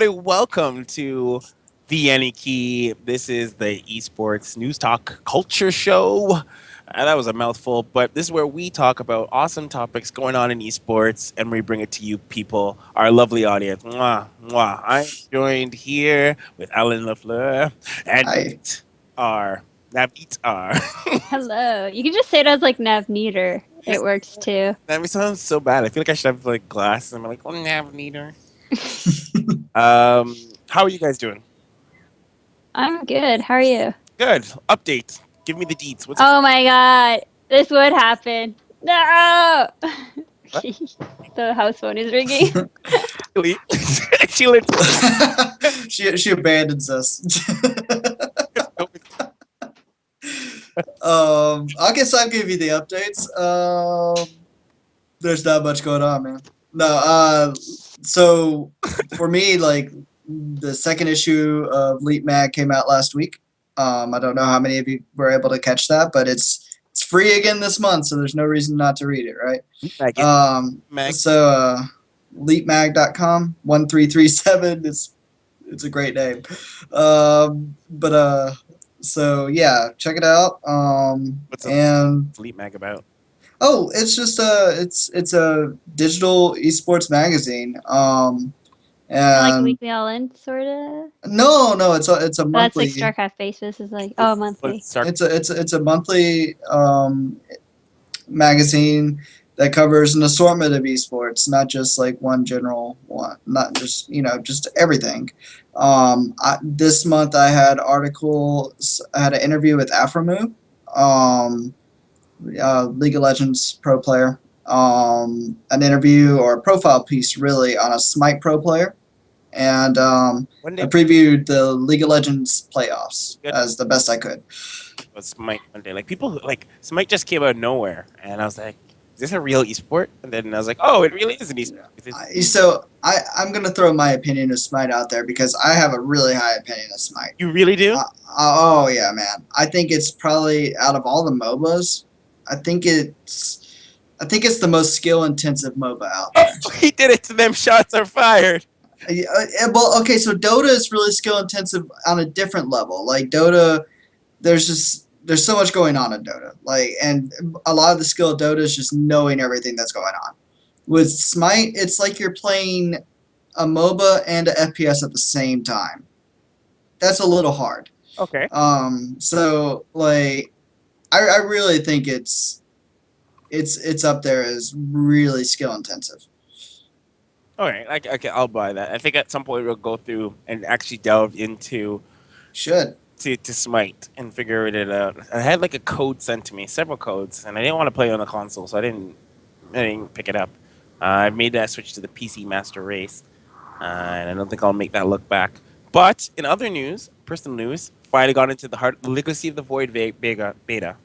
everybody. Welcome to the Any Key. This is the Esports News Talk Culture Show. That was a mouthful, but this is where we talk about awesome topics going on in esports and we bring it to you people, our lovely audience. Mwah, mwah. I'm joined here with Alan Lafleur and Hi. our Navneet R. Hello. You can just say it as like Navneater. It works too. That sounds so bad. I feel like I should have like glasses and I'm like, oh, Navneeter. How are you guys doing? I'm good. How are you? Good. Update. Give me the deets. What's Oh my god. This would happen. No! What? The house phone is ringing. actually? She lit- she abandons us. I guess I'll give you the updates. There's not much going on, man. No, so for me, like the second issue of Leap Mag came out last week. I don't know how many of you were able to catch that, but it's free again this month, so there's no reason not to read it, right? Mag. So leapmag.com 1337 it's a great name. But so yeah, check it out. What's And Fleet Mag about? oh, it's just it's a digital esports magazine. Like And Weekly All In, sort of. no, it's a That's like monthly. StarCraft Basis is like, oh, monthly. It's a monthly magazine that covers an assortment of esports, not just like one general one, not just just everything. This month I had articles, I had an interview with Aframu, League of Legends pro player, an interview or a profile piece really on a Smite pro player, and I previewed the League of Legends playoffs as the best I could. Smite one day. Like people like Smite just came out of nowhere, and I was like, "Is this a real esport?" And then I was like, "Oh, it really is an esport." So I'm gonna throw my opinion of Smite out there because I have a really high opinion of Smite. You really do? Oh yeah, man. I think it's probably out of all the MOBAs, I think it's the most skill intensive MOBA out there. He did it to them. Shots are fired. Well, okay, so Dota is really skill intensive on a different level. Like Dota, there's so much going on in Dota. Like, and a lot of the skill of Dota is just knowing everything that's going on. With Smite, it's like you're playing a MOBA and a FPS at the same time. That's a little hard. Okay. So like, I really think it's up there as really skill intensive. All right. Okay, I'll buy that. I think at some point we'll go through and actually delve into to Smite and figure it out. I had like a code sent to me, several codes, and I didn't want to play on the console, so I didn't pick it up. I made that switch to the PC Master Race, and I don't think I'll make that look back. But in other news, personal news, finally got into the Legacy of the Void beta.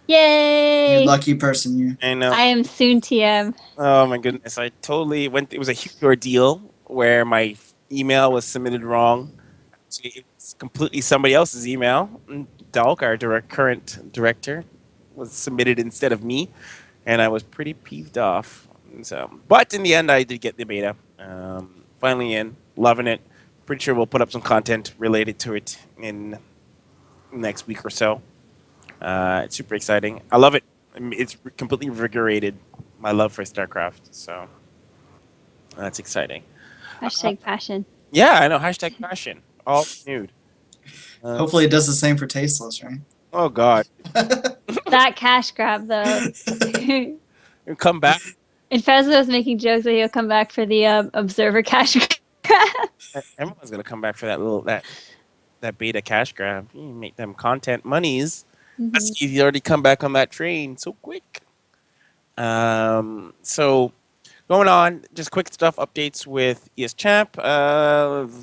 Yay! You lucky person, you. I know. I am soon TM. Oh my goodness! I totally went. It was a huge ordeal where my email was submitted wrong. It was completely somebody else's email. Dalk, our current director, was submitted instead of me, and I was pretty peeved off. So, but in the end, I did get the beta. Finally in, loving it. Pretty sure we'll put up some content related to it in next week or so. It's super exciting. I love it. It's completely invigorated my love for StarCraft. So that's exciting. Hashtag passion. Yeah, I know. Hashtag passion. All nude. Hopefully it does the same for Tasteless, right? Oh, God. That cash grab, though. He'll come back. And Fezzo was making jokes that he'll come back for the Observer cash grab. Everyone's going to come back for that beta cash grab. You make them content monies. Mm-hmm. He's already come back on that train so quick. So going on, just quick stuff updates with ES Champ.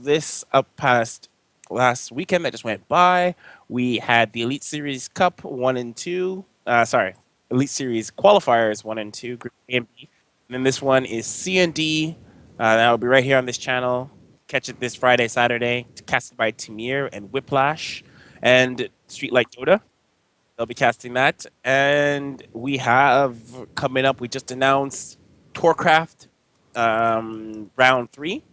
This up past last weekend that just went by, we had the Elite Series Cup 1 and 2. Elite Series Qualifiers 1 and 2, Group A and B. And then this one is C and D. That will be right here on this channel. Catch it this Friday, Saturday. Casted by Tamir and Whiplash and Streetlight Dota. They'll be casting that. And we have coming up, we just announced Torcraft round 3.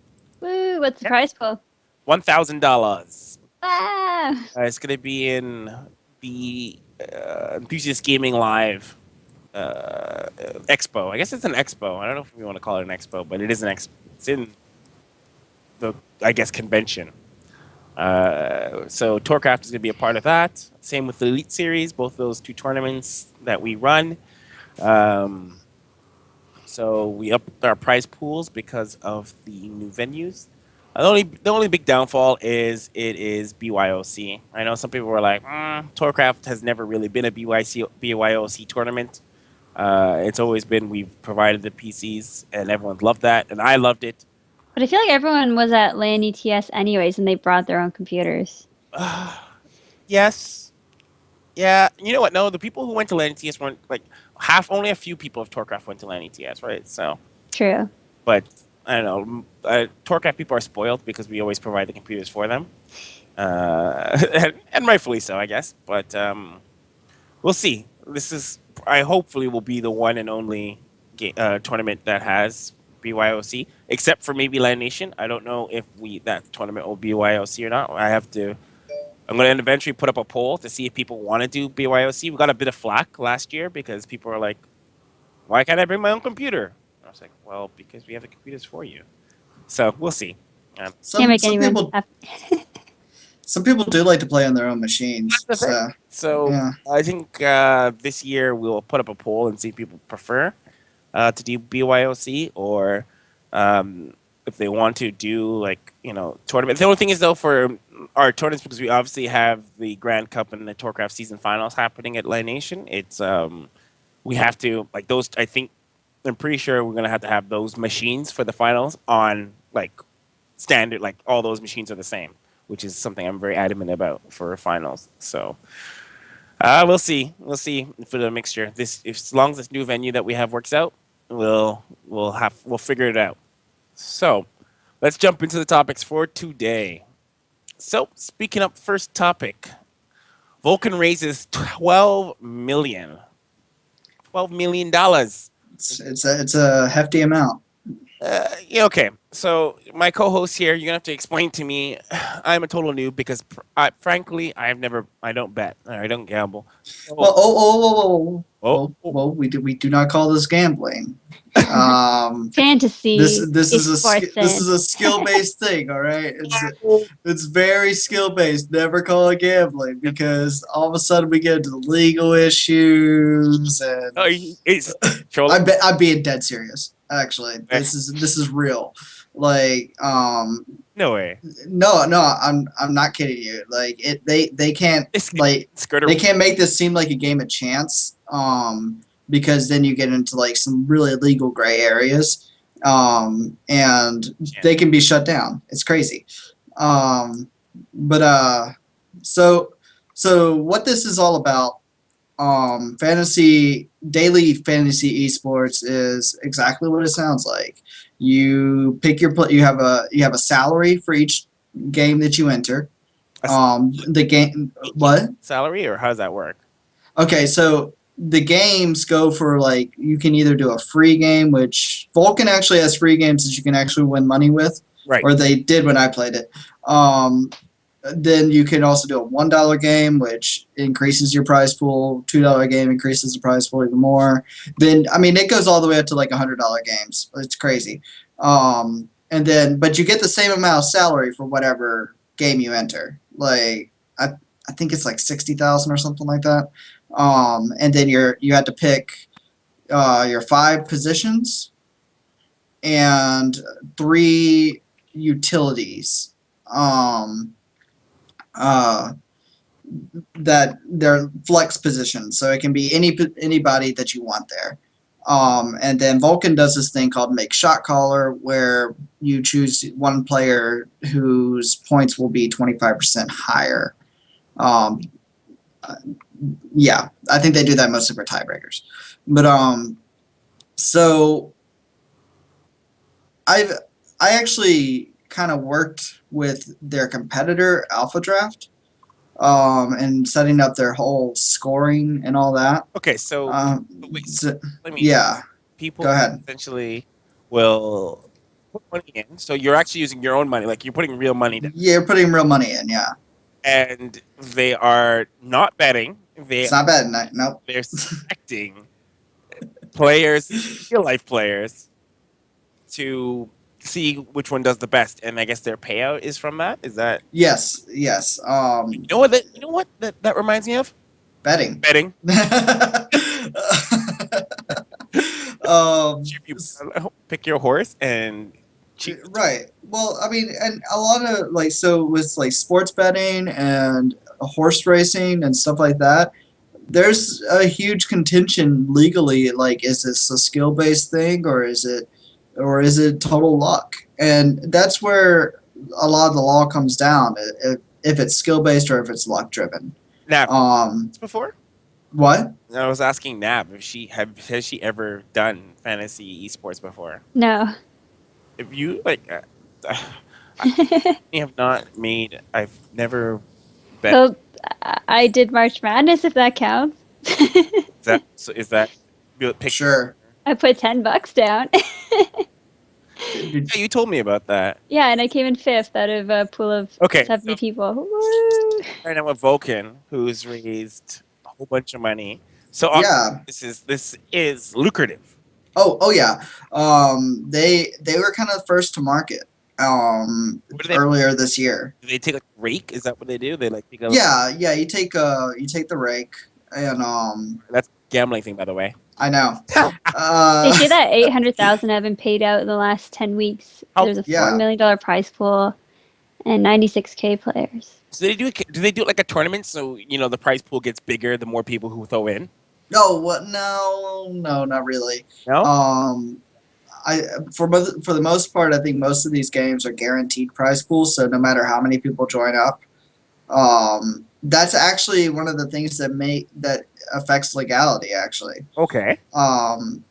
Woo! What's the prize pool? $1,000. Ah! It's going to be in the Enthusiast Gaming Live expo. I guess it's an expo. I don't know if we want to call it an expo, but it is an expo. It's in the, I guess, convention. So Tourcraft is going to be a part of that. Same with the Elite Series, both of those two tournaments that we run. So we upped our prize pools because of the new venues. The only big downfall is it is BYOC. I know some people were like, Tourcraft has never really been a BYOC tournament. It's always been we've provided the PCs and everyone's loved that, and I loved it. But I feel like everyone was at LAN ETS anyways, and they brought their own computers. Yes, yeah. You know what? No, the people who went to LAN ETS weren't like half. Only a few people of Tourcraft went to LAN ETS, right? So. True. But I don't know. Tourcraft people are spoiled because we always provide the computers for them, and rightfully so, I guess. But we'll see. I hopefully will be the one and only tournament that has BYOC, except for maybe Land Nation. I don't know if that tournament will be BYOC or not. I'm going to eventually put up a poll to see if people want to do BYOC. We got a bit of flack last year because people are like, "Why can't I bring my own computer?" I was like, well, because we have the computers for you. So we'll see. Can't Some make some anyone people happy. some people do like to play on their own machines. That's the thing. So Yeah. I think this year we'll put up a poll and see if people prefer to do BYOC or if they want to do tournament. The only thing is though for our tournaments, because we obviously have the Grand Cup and the Tourcraft season finals happening at Live Nation. It's we have to like those. I'm pretty sure we're gonna have to have those machines for the finals on like standard. Like all those machines are the same, which is something I'm very adamant about for finals. So we'll see. We'll see for the mixture. As long as this new venue that we have works out, we'll figure it out. So let's jump into the topics for today. So speaking up, first topic: Vulcan raises $12 million. $12 million. It's a hefty amount. Yeah, okay. So my co-host here, you're gonna have to explain to me. I'm a total noob because, frankly, I don't bet. I don't gamble. So, Well, we oh. do not call this gambling. Fantasy. This is Esports a skill based thing. All right, it's very skill based. Never call it gambling because all of a sudden we get into legal issues and. Oh, it's trolling. I'm being dead serious. Actually, this is real. Like, No way. no, I'm not kidding you. Like, they can't Skirter. they can't make this seem like a game of chance. Because then you get into like some really illegal gray areas. And they can be shut down. It's crazy. But so what this is all about. Daily fantasy esports is exactly what it sounds like. You pick you have a salary for each game that you enter. The game what? Salary, or how does that work? Okay, so the games go for like you can either do a free game, which Vulcan actually has free games that you can actually win money with, Right. or they did when I played it. Then you can also do a $1 game, which increases your prize pool. $2 game increases the prize pool even more. Then it goes all the way up to like $100 games. It's crazy. And then, but you get the same amount of salary for whatever game you enter. Like I think it's like 60,000 or something like that. And then you had to pick your 5 positions and 3 utilities. That they're flex positions, so it can be anybody that you want there. And then Vulcan does this thing called Make Shot Caller, where you choose one player whose points will be 25% higher. Yeah, I think they do that mostly for tiebreakers. But so I actually kind of worked with their competitor Alpha Draft, and setting up their whole scoring and all that. Okay, so, People go ahead. Essentially will put money in. So you're actually using your own money, like you're putting real money down. You're putting real money in, yeah. And they are not betting. It's not bad. Nope. They're selecting players, real life players, to see which one does the best. And I guess their payout is from that. Is that Yes, yes. you know what that reminds me of? Betting. Betting. um, You pick your horse and cheat. right. Well, I mean, and a lot of like so with like sports betting and horse racing and stuff like that. There's a huge contention legally. Like, is this a skill based thing or is it total luck? And that's where a lot of the law comes down. If it's skill based or if it's luck driven. Nab, Um, before? what? I was asking Nab if has she ever done fantasy esports before? No. If you like, I have not made. I've never bet. So I did March Madness, if that counts. Is that pick? Sure. I put $10 down. Yeah, you told me about that. Yeah, and I came in fifth out of a pool of Okay, 70 so people. Woo! right now with Vulcan, who's raised a whole bunch of money. So Yeah. this is lucrative. Oh yeah. They were kind of first to market. What do they Earlier this year. do? They take like rake? Is that what they do? They like take a, Yeah, yeah. You take the rake and That's a gambling thing, by the way. I know. They say that 800,000 have been paid out in the last 10 weeks. How- There's a Yeah. $4 million prize pool and 96K players. So do they do it like a tournament? So the prize pool gets bigger the more people who throw in. No, what? No, not really. No. I for the most part, I think most of these games are guaranteed prize pools. So no matter how many people join up, that's actually one of the things that affects legality. Actually, Okay.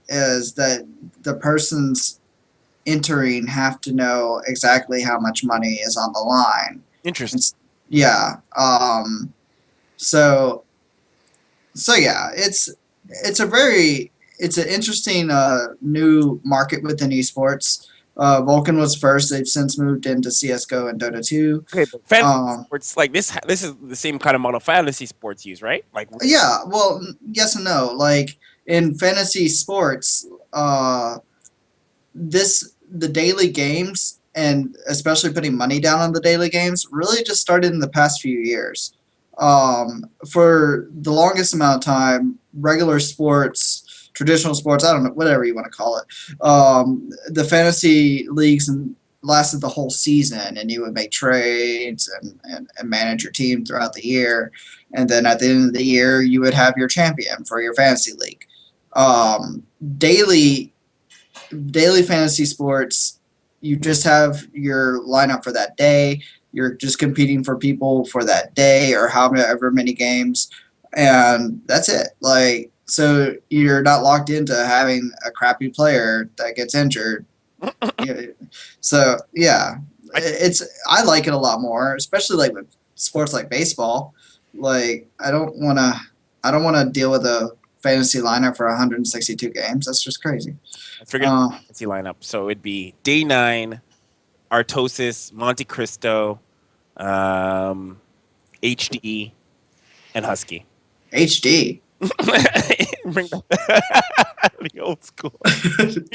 is that the persons entering have to know exactly how much money is on the line. Interesting. Yeah. So yeah, it's an interesting new market within esports. Vulcan was first. They've since moved into CS:GO and Dota 2. Okay, but fantasy Um, sports like this is the same kind of model fantasy sports use, right? Like yeah, well, yes and no. Like in fantasy sports, the daily games and especially putting money down on the daily games really just started in the past few years. For the longest amount of time, regular sports, traditional sports, I don't know, whatever you want to call it, the fantasy leagues lasted the whole season, and you would make trades and manage your team throughout the year. And then at the end of the year, you would have your champion for your fantasy league. Daily fantasy sports, you just have your lineup for that day. You're just competing for people for that day or however many games, and that's it. Like, so you're not locked into having a crappy player that gets injured. Yeah. So yeah, I like it a lot more, especially like with sports like baseball. Like, I don't want to deal with a fantasy lineup for 162 games. That's just crazy. I figured fantasy lineup. So it'd be Day 9, Artosis, Monte Cristo, HD, and Husky. HD. Bring back the old school.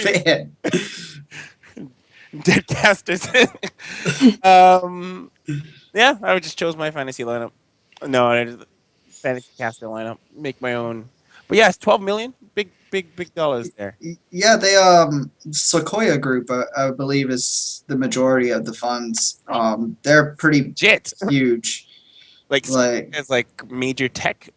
Man. Dead casters. Yeah, I would just chose my fantasy lineup. No, I just fantasy caster lineup. Make my own. But yeah, it's 12 million. Big dollars there. Yeah, they Sequoia Group, I believe, is the majority of the funds. They're pretty Legit. huge. Like Like, as like major tech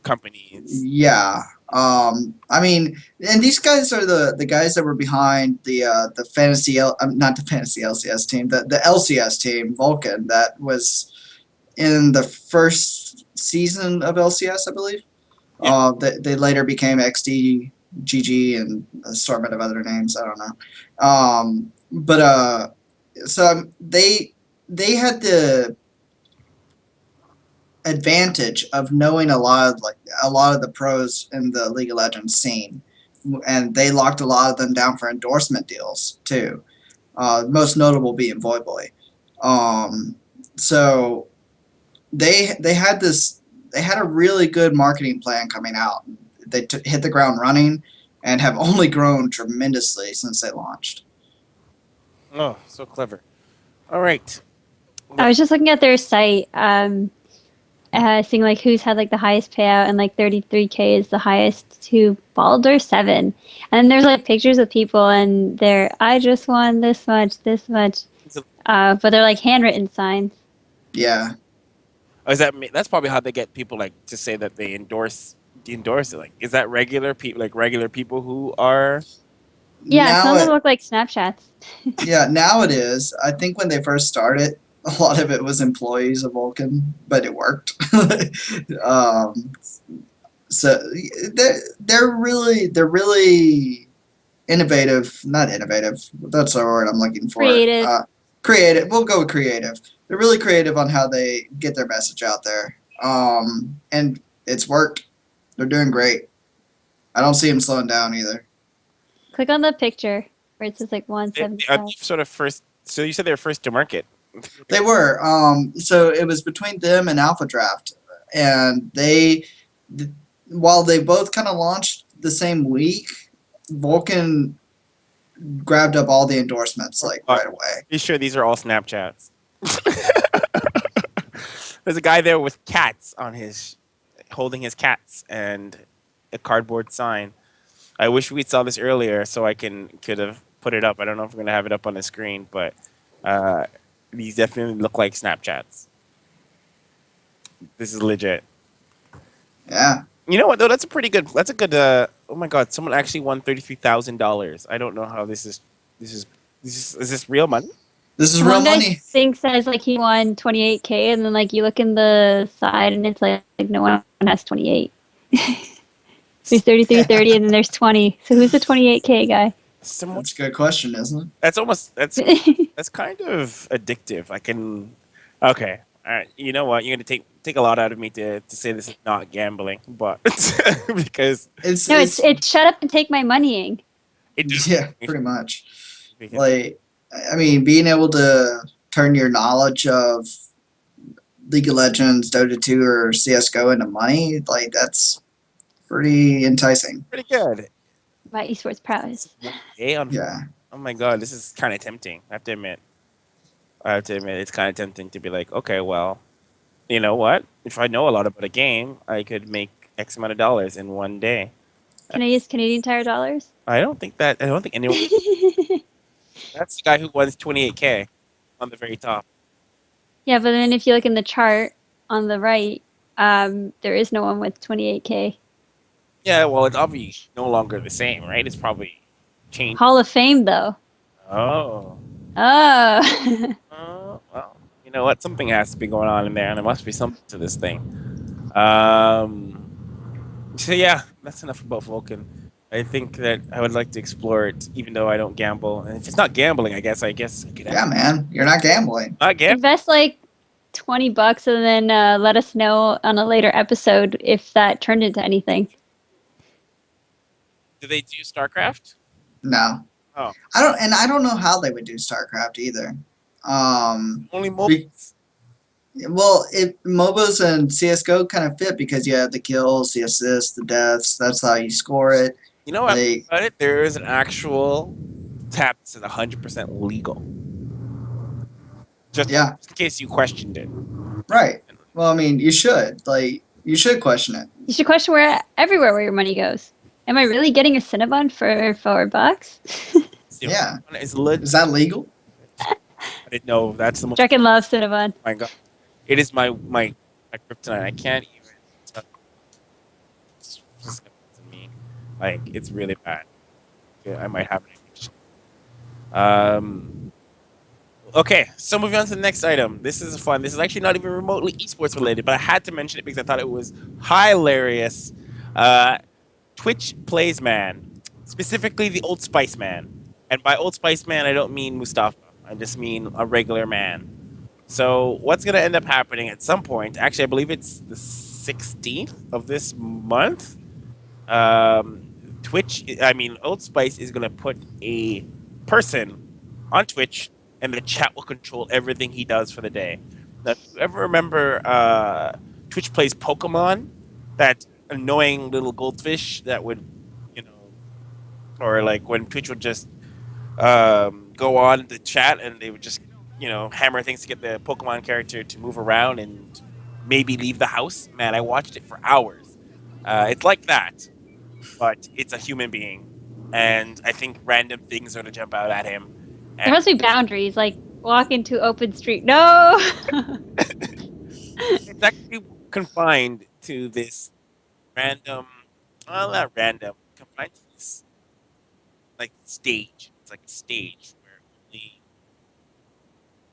companies. yeah. I mean, and these guys are the guys that were behind the fantasy not the fantasy LCS team, the LCS team, Vulcan, that was in the first season of LCS, I believe. Yeah. They later became XD, GG, and a assortment of other names. I don't know. So they had the advantage of knowing a lot of the pros in the League of Legends scene, and they locked a lot of them down for endorsement deals too. Most notable being Void Boy. So they had this. They had a really good marketing plan coming out. They hit the ground running and have only grown tremendously since they launched. Oh, so clever. All right. I was just looking at their site, seeing like who's had like the highest payout, and like 33K is the highest to Baldur 7. And then there's like pictures of people, and I just won this much. But they're like handwritten signs. Yeah, Oh, that's probably how they get people like to say that they endorse it. Like, is that regular people who are? Yeah, now some of them it look like Snapchats. yeah now it is. I think when they first started, a lot of it was employees of Vulcan, but it worked. um, so they're really innovative. Not innovative. That's the word I'm looking for. Creative. Creative. We'll go with creative. They're really creative on how they get their message out there. And it's worked. They're doing great. I don't see them slowing down either. Click on the picture where it says like Are 175. they sort of first? So you said they were first to market. They were. So it was between them and Alpha Draft, and while they both kind of launched the same week, Vulcan grabbed up all the endorsements like right away. Be sure these are all Snapchats. There's a guy there with cats holding his cats and a cardboard sign. I wish we saw this earlier so I could have put it up. I don't know if we're gonna have it up on the screen, but uh, these definitely look like Snapchats. This is legit. Yeah. You know what though? That's a pretty good. That's a good. Oh my God! Someone actually won $33,000. I don't know how this is. This is. Is this real money? This is real One guy money. says like he won 28K, and then like you look in the side, and it's like no one has 28. There's 3330, and then there's 20. So who's the 28K guy? Someone. That's a good question, isn't it? That's almost. That's kind of addictive. I can. Okay. All right. You know what? You're gonna take a lot out of me to say this is not gambling, but because It's shut up and take my moneying. it just Yeah, pretty much. because Like, I mean, being able to turn your knowledge of League of Legends, Dota 2, or CS:GO into money, like that's pretty enticing. pretty good. My esports prowess. Yeah. Oh my God, this is kind of tempting. I have to admit. It's kind of tempting to be like, okay, well, you know what? If I know a lot about a game, I could make X amount of dollars in one day. Can I use Canadian Tire dollars? I don't think anyone. That's the guy who won 28K on the very top. Yeah, but then if you look in the chart on the right, there is no one with 28K. Yeah, well, it's obviously no longer the same, right? It's probably changed. Hall of Fame, though. Oh. Oh. Well, you know what? Something has to be going on in there, and there must be something to this thing. So yeah, that's enough about Vulcan. I think that I would like to explore it, even though I don't gamble. And if it's not gambling, I guess I could Yeah, man. You're not gambling. not gamble. Invest like $20 and then let us know on a later episode if that turned into anything. Do they do StarCraft? No. Oh, I don't know how they would do StarCraft either. only mobile. Be- well, MOBAs and CS:GO kind of fit because you have the kills, the assists, the deaths. That's how you score it. You know what? Like, About it, there is an actual tab that says 100% legal. Just yeah, in case you questioned it. right. Well, I mean, you should. Like, you should question it. You should question everywhere where your money goes. Am I really getting a Cinnabon for $4? Yeah. It's Is that legal? I didn't know that's the most. Draken loves Cinnabon. My God, it is my kryptonite. I can't even. It's just to me, like it's really bad. Yeah, I might have an addiction. Okay, so moving on to the next item. This is fun. This is actually not even remotely esports related, but I had to mention it because I thought it was hilarious. Twitch Plays Man, specifically the Old Spice Man. And by Old Spice Man, I don't mean Mustafa. I just mean a regular man. So what's going to end up happening at some point, actually, I believe it's the 16th of this month, Old Spice is going to put a person on Twitch, and the chat will control everything he does for the day. Now, if you ever remember Twitch plays Pokemon, that annoying little goldfish that would, you know, or like when Twitch would just go on the chat and they would just, hammer things to get the Pokemon character to move around and maybe leave the house. Man, I watched it for hours. It's like that, but it's a human being, and I think random things are to jump out at him. There And must be boundaries, like walk into open street. No. it's actually confined to this random, well, not random, confined to this like stage. It's like a stage where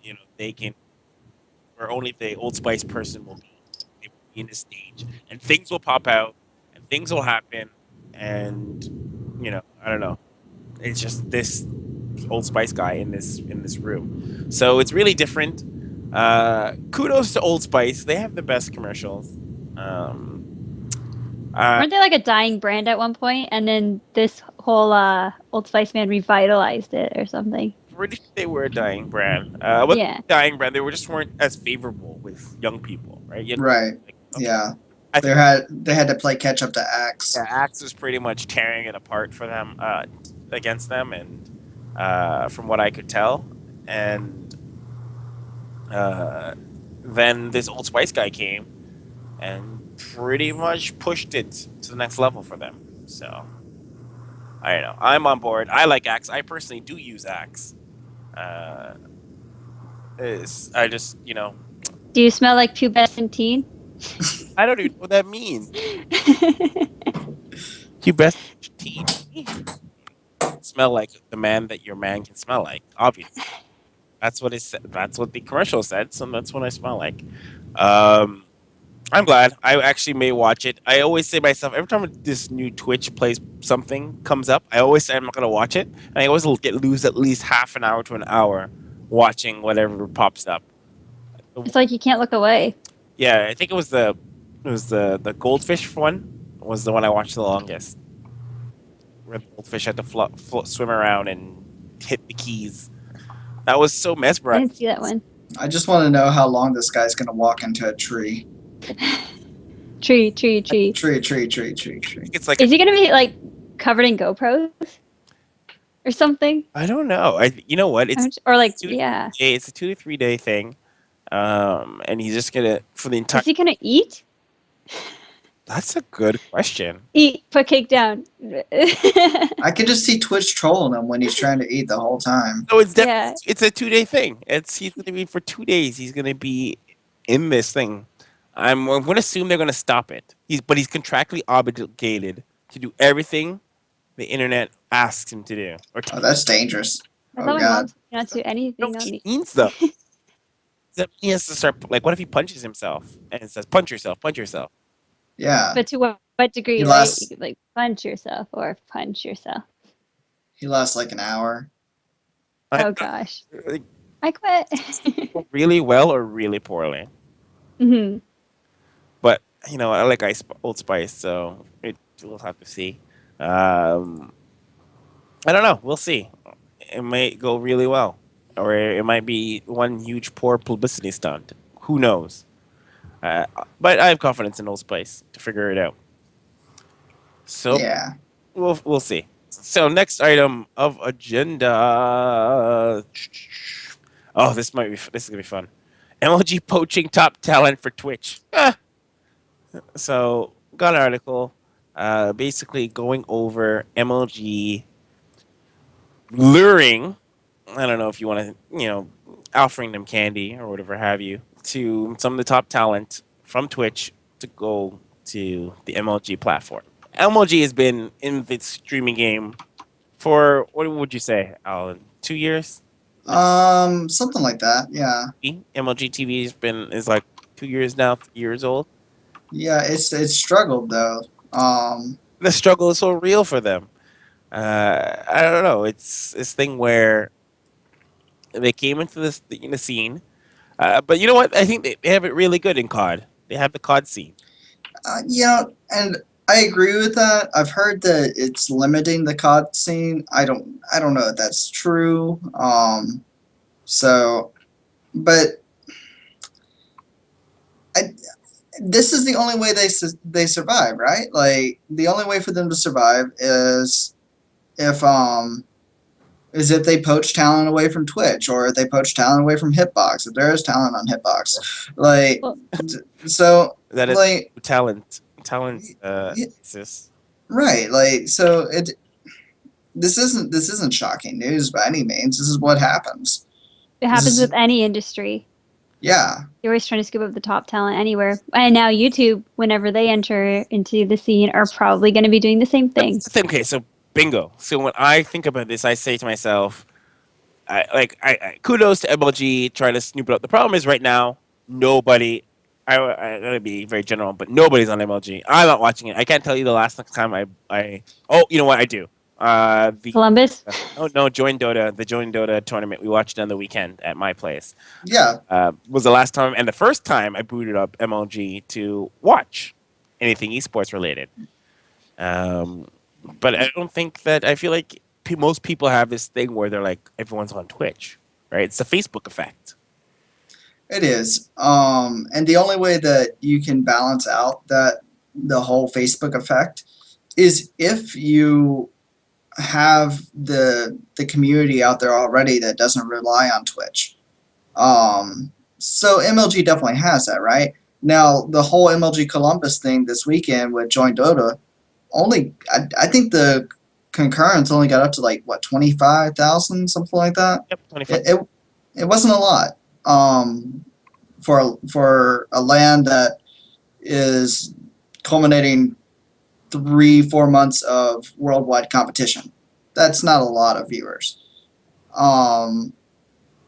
only they can, where only the Old Spice person will be. They will be in the stage, and things will pop out, and things will happen, and I don't know. It's just this Old Spice guy in this room, so it's really different. Kudos to Old Spice; they have the best commercials. Um, uh, Weren't they like a dying brand at one point, and then this whole Old Spice man revitalized it or something? Pretty sure they were a dying brand. But Yeah. dying brand, they were just weren't as favorable with young people, right? Right. Like, okay, Yeah. I think They had to play catch up to Axe. yeah, Axe was pretty much tearing it apart for them, against them, and from what I could tell, and uh, then this Old Spice guy came and pretty much pushed it to the next level for them. So I don't know. I'm on board. I like Axe. I personally do use Axe. Uh, I just Do you smell like pubescent teen? I don't even know what that means. You best tea. Smell like the man that your man can smell like. Obviously, that's what it said. That's what the commercial said. So that's what I smell like. Um, I'm glad. I actually may watch it. I always say to myself every time this new Twitch plays something comes up, I always say I'm not gonna watch it, and I always lose at least half an hour to an hour watching whatever pops up. It's like you can't look away. Yeah, I think it was the goldfish one was the one I watched the longest. Where the goldfish had to swim around and hit the keys. That was so I mesmerizing. didn't see that one. I just want to know how long this guy's gonna walk into a tree. Tree. Tree. It's like Is he gonna be like covered in GoPros or something? I don't know. You know what? Or like, Two to yeah. 3 day, it's a 2 to 3 day thing. And he's just gonna for the entire. Is he gonna eat? That's a good question. Eat. Put cake down. I could just see Twitch trolling him when he's trying to eat the whole time. So it's Yeah. it's a 2 day thing. He's gonna be for 2 days. He's gonna be in this thing. I'm gonna assume they're gonna stop it. He's contractually obligated to do everything the internet asks him to do. Or Oh, that's dangerous. I Oh thought my God. mom told me not to do anything on it means though. That he has to start like what if he punches himself and it says punch yourself, punch yourself. Yeah. But to what degree? He Like, lasts- you could like punch yourself or punch yourself. He lasts like an hour. Oh gosh. Like, I quit. really well or really poorly. Hmm. But I like Old Spice, so we'll have to see. I don't know. We'll see. It might go really well, or it might be one huge poor publicity stunt. Who knows? But I have confidence in Old Spice to figure it out. So Yeah. we'll see. So next item of agenda. Oh, this is gonna be fun. MLG poaching top talent for Twitch. So got an article, basically going over MLG luring. I don't know if you want to, offering them candy or whatever have you to some of the top talent from Twitch to go to the MLG platform. MLG has been in the streaming game for what would you say, Alan? 2 years? Something like that. Yeah. MLG TV is like 2 years now, 3 years old. Yeah. It's struggled though. The struggle is so real for them. I don't know. It's this thing where they came into this in the scene, but you know what? I think they have it really good in COD. They have the COD scene. And I agree with that. I've heard that it's limiting the COD scene. I don't know if that's true. So, but I, this is the only way they survive, right? Like the only way for them to survive if is if they poach talent away from Twitch, or if they poach talent away from Hitbox, if there is talent on Hitbox. Like, Well, so, That is like, talent y- exists. right, like, so this isn't shocking news by any means. This is what happens. it This happens is, with any industry. yeah, You're always trying to scoop up the top talent anywhere. And now YouTube, whenever they enter into the scene, are probably going to be doing the same thing. Okay, so bingo. So when I think about this, I say to myself, I kudos to MLG trying to snoop it up. The problem is right now, nobody. I'm gonna be very general, but nobody's on MLG. I'm not watching it. I can't tell you the last time I. Oh, you know what? I do. The Columbus? oh no, the Join Dota tournament. We watched it on the weekend at my place. yeah, Was the last time and the first time I booted up MLG to watch anything esports related. Um, but I don't think that I feel like most people have this thing where they're like everyone's on Twitch, right? It's the Facebook effect. it is. And the only way that you can balance out the whole Facebook effect is if you have the community out there already that doesn't rely on Twitch. So MLG definitely has that, right? Now the whole MLG Columbus thing this weekend with Join Dota only I think the concurrence only got up to like what 25,000, something like that. Yep, 25. It wasn't a lot for a land that is culminating 3-4 months of worldwide competition. That's not a lot of viewers. Um,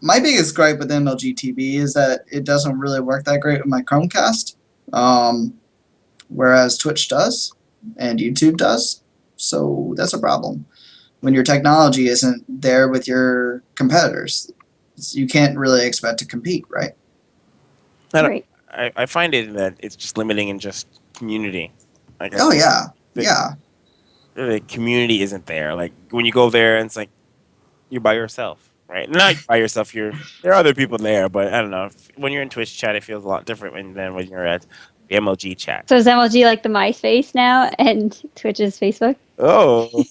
my biggest gripe with MLG TV is that it doesn't really work that great with my Chromecast, whereas Twitch does and YouTube does. So that's a problem. When your technology isn't there with your competitors, you can't really expect to compete, right? I, don't, Right. I find it that it's just limiting in just community. Like Oh yeah, the, yeah. the community isn't there. Like when you go there, and it's like you're by yourself, right? Not by yourself. There are other people there, but I don't know. When you're in Twitch chat, it feels a lot different than when you're at the MLG chat. So is MLG like the MySpace now and Twitch is Facebook? Oh,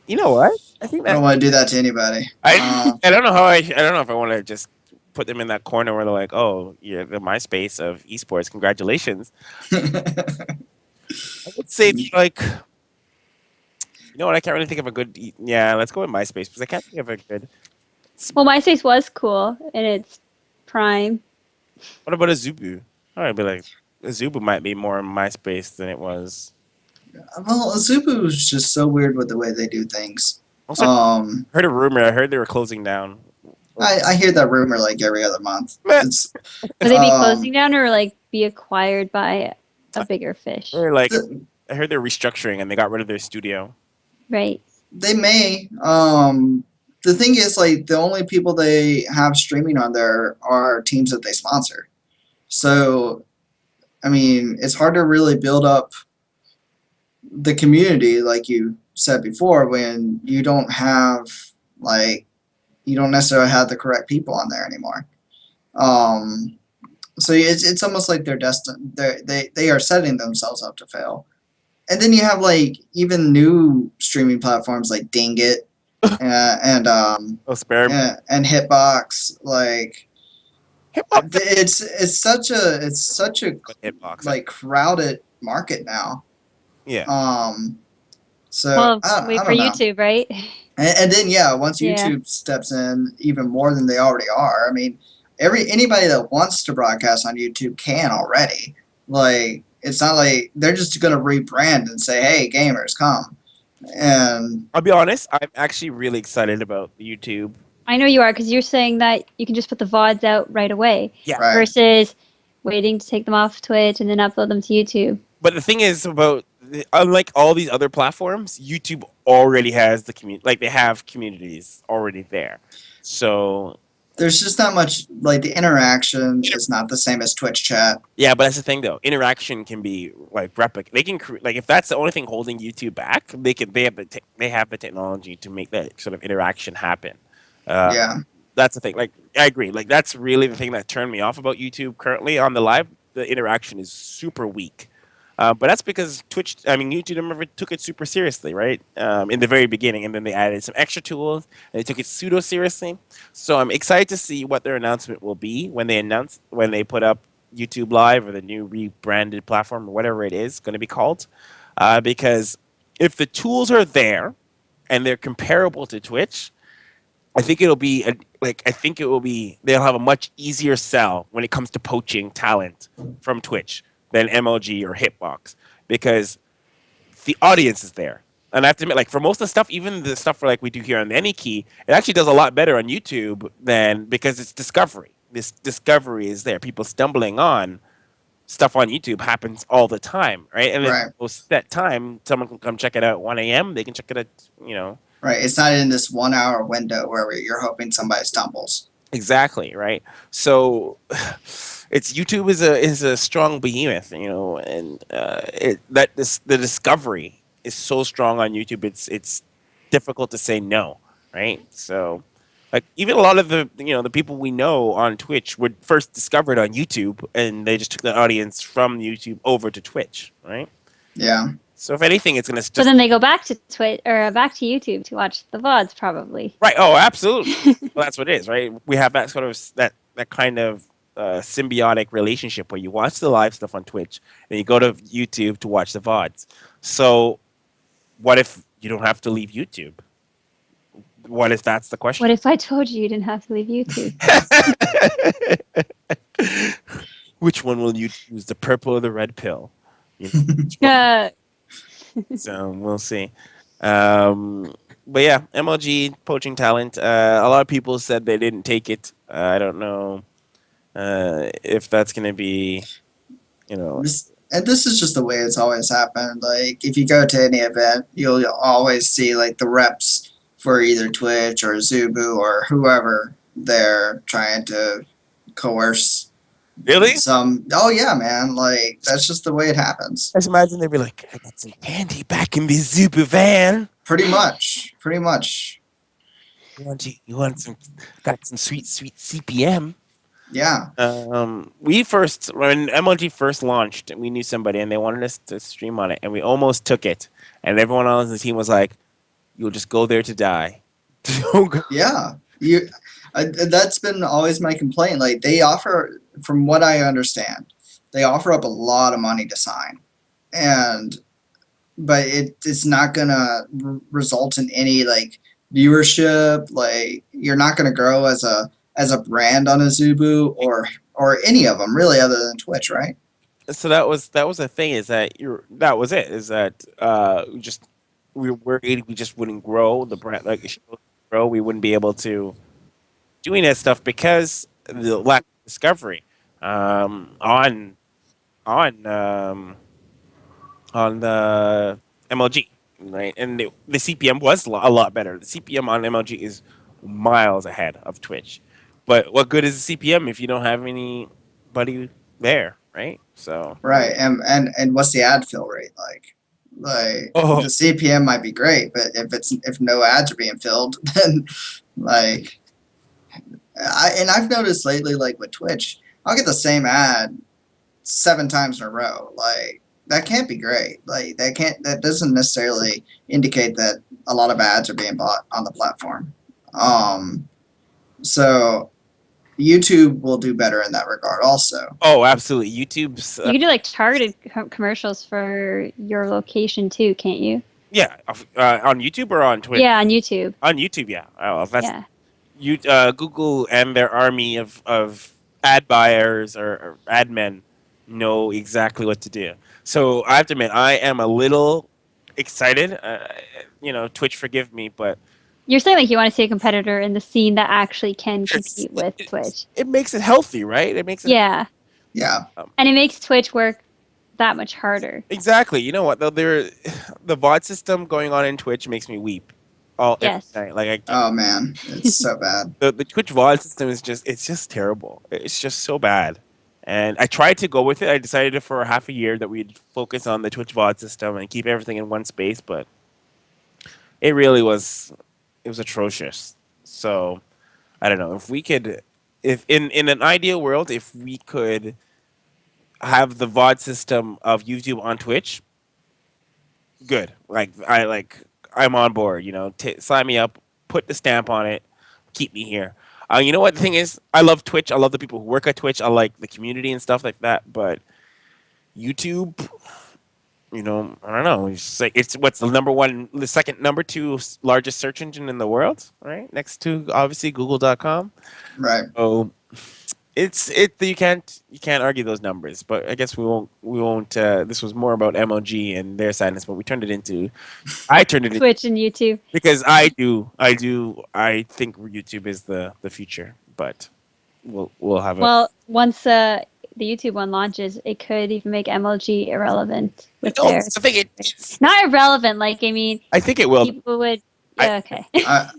you know what? I think I don't that want to do that to anybody. I don't know how I don't know if I want to just put them in that corner where they're like, oh, yeah, the MySpace of esports. Congratulations. I would say like, you know what? I can't really think of a good. Yeah, let's go with MySpace because I can't think of a good. Well, MySpace was cool in its prime. What about a Zubu? I'd be like, a Zubu might be more MySpace than it was. Well, Azubu is just so weird with the way they do things. Also, Um, I heard a rumor. I heard they were closing down. I hear that rumor like every other month. Meh. It's Would they be um, closing down or like be acquired by a bigger fish? They're like, th- I heard they're restructuring and they got rid of their studio. Right. they may. The thing is, like, the only people they have streaming on there are teams that they sponsor. So, I mean, it's hard to really build up the community, like you said before, when you don't have like you don't necessarily have the correct people on there anymore. Um, so it's almost like they're destined. They are setting themselves up to fail. And then you have like even new streaming platforms like Ding It and Oh, spare me. and Hitbox. Like Hitbox. it's such a Hitbox. like crowded market now. Yeah. So Well, I wait for don't know. YouTube, right? And then yeah, once Yeah. YouTube steps in even more than they already are. I mean, anybody that wants to broadcast on YouTube can already. Like it's not like they're just gonna rebrand and say, "Hey, gamers, come." And I'll be honest. I'm actually really excited about YouTube. I know you are because you're saying that you can just put the VODs out right away Yeah. right, versus waiting to take them off Twitch and then upload them to YouTube. But the thing is about unlike all these other platforms, YouTube already has the community. Like they have communities already there. So there's just not much, like, the interaction is not the same as Twitch chat. Yeah, but that's the thing though. Interaction can be like They can like if that's the only thing holding YouTube back, they have the technology to make that sort of interaction happen. Uh, Yeah. that's the thing. Like I agree. Like that's really the thing that turned me off about YouTube currently on the live. The interaction is super weak. But that's because YouTube never took it super seriously, right? In the very beginning, and then they added some extra tools, and they took it pseudo seriously. So I'm excited to see what their announcement will be when they put up YouTube Live or the new rebranded platform or whatever it is going to be called. Because if the tools are there and they're comparable to Twitch, I think it'll be I think it will be they'll have a much easier sell when it comes to poaching talent from Twitch than MLG or Hitbox because the audience is there. And I have to admit, like for most of the stuff, even the stuff for like we do here on the AnyKey, it actually does a lot better on YouTube than because it's discovery. This discovery is there. People stumbling on stuff on YouTube happens all the time, right? And then Right. set time, someone can come check it out at 1 a.m. They can check it at Right. It's not in this 1 hour window where you're hoping somebody stumbles. exactly, right? So it's YouTube is a strong behemoth, and the discovery is so strong on YouTube. It's difficult to say no, right? So like even a lot of the people we know on Twitch were first discovered on YouTube, and they just took the audience from YouTube over to Twitch, right? Yeah. So if anything, it's gonna But just then they go back to Twitch or back to YouTube to watch the VODs, probably. right. Oh, absolutely. Well, that's what it is, right? We have that sort of that kind of symbiotic relationship where you watch the live stuff on Twitch and you go to YouTube to watch the VODs. So, what if you don't have to leave YouTube? What if that's the question? What if I told you didn't have to leave YouTube? Which one will you choose, the purple or the red pill? Uh, So we'll see. But yeah, MLG poaching talent. A lot of people said they didn't take it. I don't know if that's going to be, And this is just the way it's always happened. Like, if you go to any event, you'll always see, like, the reps for either Twitch or Zubu or whoever they're trying to coerce really. some. Oh, yeah, man. Like, that's just the way it happens. Just imagine they'd be like, I got some candy back in this super van. Pretty much. Pretty much. You want some? Got some sweet CPM. Yeah. When MLG first launched, we knew somebody and they wanted us to stream on it, and we almost took it. And everyone else on the team was like, "You'll just go there to die." Don't go. Yeah. That's been always my complaint. Like, they offer, from what I understand, they offer up a lot of money to sign. But it's not gonna result in any, like, viewership. Like, you're not gonna grow as a brand on a Zubu or any of them really, other than Twitch, right? So that was the thing, is that that was it, is that we were worried we just wouldn't grow the brand, like it should grow. We wouldn't be able to doing that stuff because the lack of discovery on on the MLG, right? And the CPM was a lot better. The CPM on MLG is miles ahead of Twitch. But what good is the CPM if you don't have anybody there, right? So Right. And what's the ad fill rate like? Like, oh the CPM might be great, but if no ads are being filled, then, like, I've noticed lately, like with Twitch, I'll get the same ad 7 times in a row. Like, that can't be great. Like, that doesn't necessarily indicate that a lot of ads are being bought on the platform. So YouTube will do better in that regard also. oh, absolutely. YouTube's you can do like targeted commercials for your location too, can't you? yeah, on YouTube or on Twitch? Yeah, on YouTube. On YouTube, yeah. Oh, that's Yeah. Google and their army of ad buyers or ad men know exactly what to do. So I have to admit, I am a little excited. Twitch, forgive me, but You're saying like you want to see a competitor in the scene that actually can compete with Twitch. it makes it healthy, right? It makes it Yeah. Yeah. And it makes Twitch work that much harder. exactly. You know what? Though the VOD system going on in Twitch makes me weep. all every Yes. night. Like I get Oh man, it's so bad. the Twitch VOD system is just terrible. It's just so bad. And I tried to go with it. I decided for half a year that we'd focus on the Twitch VOD system and keep everything in one space, but it really was it was atrocious. So I don't know if we could, if in an ideal world, if we could have the VOD system of YouTube on Twitch, good. I'm on board. Sign me up, put the stamp on it, keep me here. You know what the thing is? I love Twitch. I love the people who work at Twitch. I like the community and stuff like that. But YouTube, I don't know. It's what's the second, number two largest search engine in the world, right? Next to obviously Google.com. Right. So you can't argue those numbers. But I guess we won't. This was more about MLG and their sadness, but I turned it into Twitch and YouTube. because I think YouTube is the future. But we'll have a. Well, once the YouTube one launches, it could even make MLG irrelevant with No, theirs. I think it's. Not irrelevant, like I mean, I think it will. people would. I- Yeah, okay. I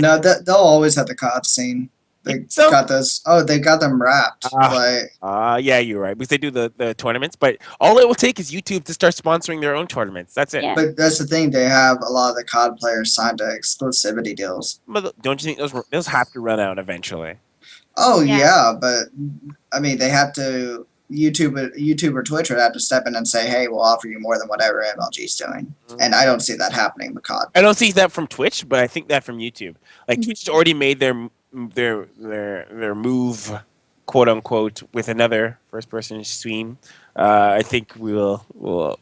No, that they'll always have the COD scene. They So- got those. Oh, they got them wrapped. Ah. Like Yeah, you're right because they do the tournaments. But all it will take is YouTube to start sponsoring their own tournaments. That's it. Yeah. but that's the thing. They have a lot of the COD players signed to exclusivity deals. But don't you think those have to run out eventually? Oh Yeah. yeah, but I mean they have to. YouTube or Twitch would have to step in and say, "Hey, we'll offer you more than whatever MLG's doing," and I don't see that happening with COD. I don't see that from Twitch, but I think that from YouTube. Like Mhm. Twitch already made their move, quote unquote, with another first person stream. I think we'll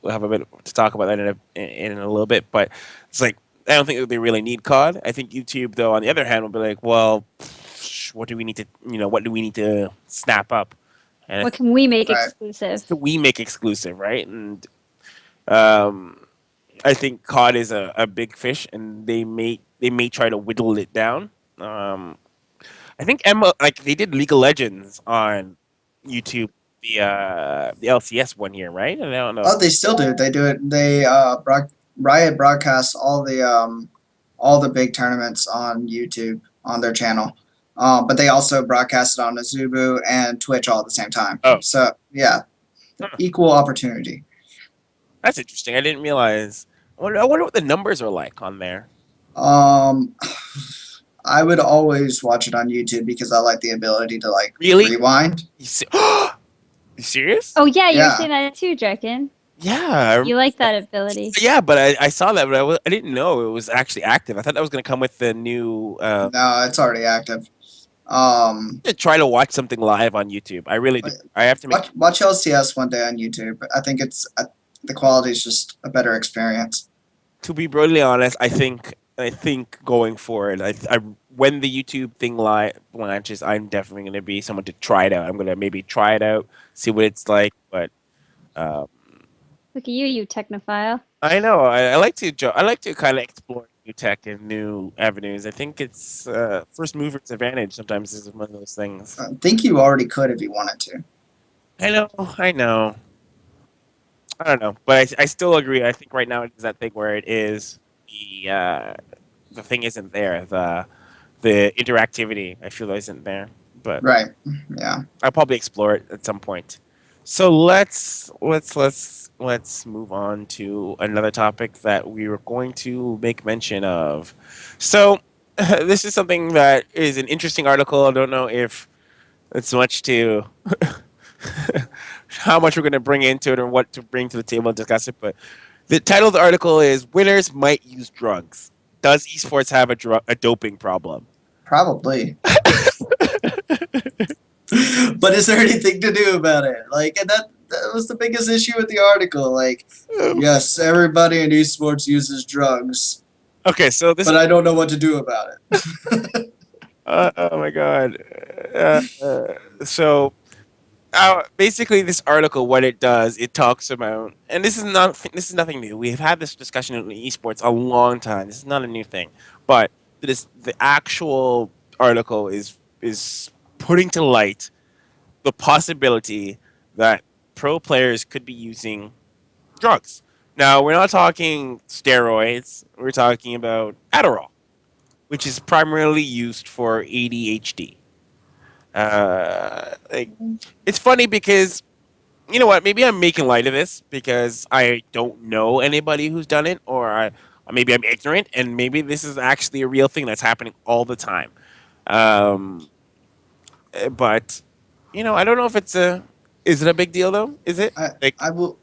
have a bit to talk about that in a little bit, but it's like I don't think that they really need COD. I think YouTube, though, on the other hand, will be like, well, what do we need to snap up? And What can we make Right. exclusive? so we make exclusive, right? And um, I think COD is a big fish, and they may try to whittle it down. I think like they did League of Legends on YouTube, the LCS one year, right? And I don't know. Oh, they still do. They do it. Riot broadcasts all the big tournaments on YouTube on their channel. But they also broadcast it on Azubu and Twitch all at the same time. Oh. So yeah, Huh. equal opportunity. That's interesting. I didn't realize. I wonder what the numbers are like on there. Um, I would always watch it on YouTube because I like the ability to like Really? rewind. You serious? Oh yeah, you were Yeah. saying that too, Draken. Yeah. You like that ability. Yeah, but I saw that, but I didn't know it was actually active. I thought that was going to come with the new. No, it's already active. To try to watch something live on YouTube. I really do. I have to make. Watch LCS one day on YouTube. I think the quality is just a better experience. To be brutally honest, I think going forward, when the YouTube thing launches, I'm definitely going to be someone to try it out. I'm going to maybe try it out, see what it's like. But Look at you technophile. I know I like to kind of explore new tech and new avenues. I think it's first mover's advantage. Sometimes is one of those things. I think you already could if you wanted to. I know. I don't know, but I still agree. I think right now it is that thing where it is the thing isn't there. The interactivity I feel isn't there, but Right. Yeah. I'll probably explore it at some point. So let's move on to another topic that we were going to make mention of. So this is something that is an interesting article. I don't know if it's much to how much we're going to bring into it or what to bring to the table and discuss it. But the title of the article is "Winners Might Use Drugs. Does esports have a doping problem?" Probably. But is there anything to do about it? Like, and that was the biggest issue with the article. Like, yes, everybody in esports uses drugs, Okay, so this. but I don't know what to do about it. Oh my god. So basically, this article, what it does, it talks about, and this is nothing new. We've had this discussion in esports a long time. This is not a new thing, but the actual article is putting to light the possibility that pro players could be using drugs. Now, we're not talking steroids. We're talking about Adderall. which is primarily used for ADHD. Like, it's funny because you know what? Maybe I'm making light of this because I don't know anybody who's done it, or maybe I'm ignorant, and maybe this is actually a real thing that's happening all the time. Um, but I don't know if it's a. Is it a big deal though? Is it I like I will.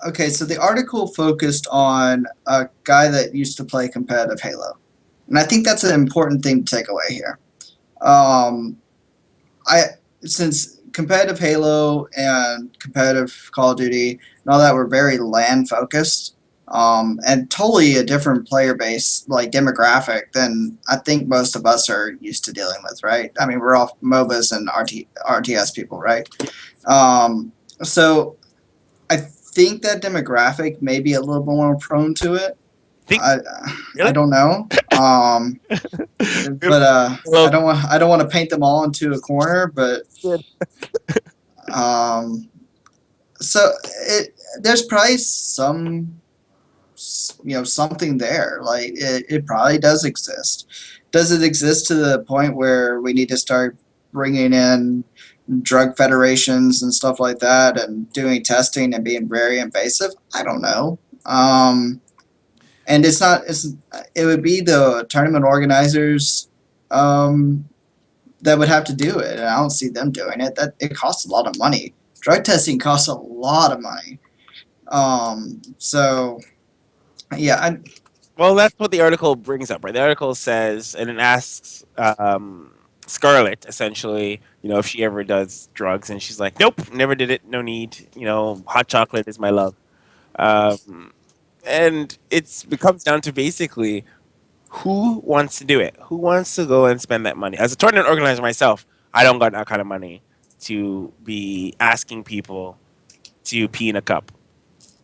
Okay, so the article focused on a guy that used to play competitive Halo, and I think that's an important thing to take away here. Um, I since competitive Halo and competitive Call of Duty and all that were very LAN focused, and totally a different player base, like demographic, than I think most of us are used to dealing with, right? I mean, we're all MOBAs and RTS people, right? Um, so I think that demographic may be a little bit more prone to it. think I I really? don't know. But Well, I don't want to paint them all into a corner, but um, so there's probably some something there. Like it probably does exist. Does it exist to the point where we need to start bringing in drug federations and stuff like that and doing testing and being very invasive? I don't know. And it would be the tournament organizers um, that would have to do it, and I don't see them doing it. That it costs a lot of money. Drug testing costs a lot of money. So yeah, well, that's what the article brings up, right? The article says, and it asks Scarlett essentially, if she ever does drugs, and she's like, "Nope, never did it. No need. Hot chocolate is my love." Um, and it comes down to basically who wants to do it, who wants to go and spend that money. As a tournament organizer myself, I don't got that kind of money to be asking people to pee in a cup.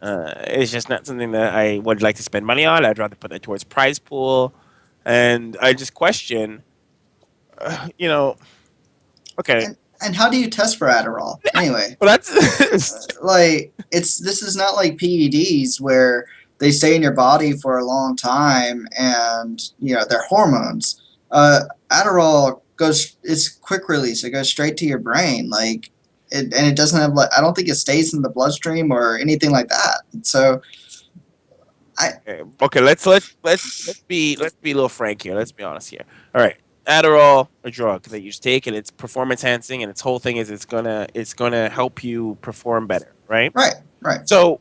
It's just not something that I would like to spend money on. I'd rather put that towards prize pool, and I just question, you know, okay, and how do you test for Adderall anyway? well that's Like this is not like PEDs where they stay in your body for a long time and they're hormones. Adderall goes it's quick release. It goes straight to your brain. Like and it doesn't have like I don't think it stays in the bloodstream or anything like that. So I okay. Let's be a little frank here. Let's be honest here. All right, Adderall, a drug that you just take, and it's performance enhancing, and its whole thing is it's gonna help you perform better, right? right. So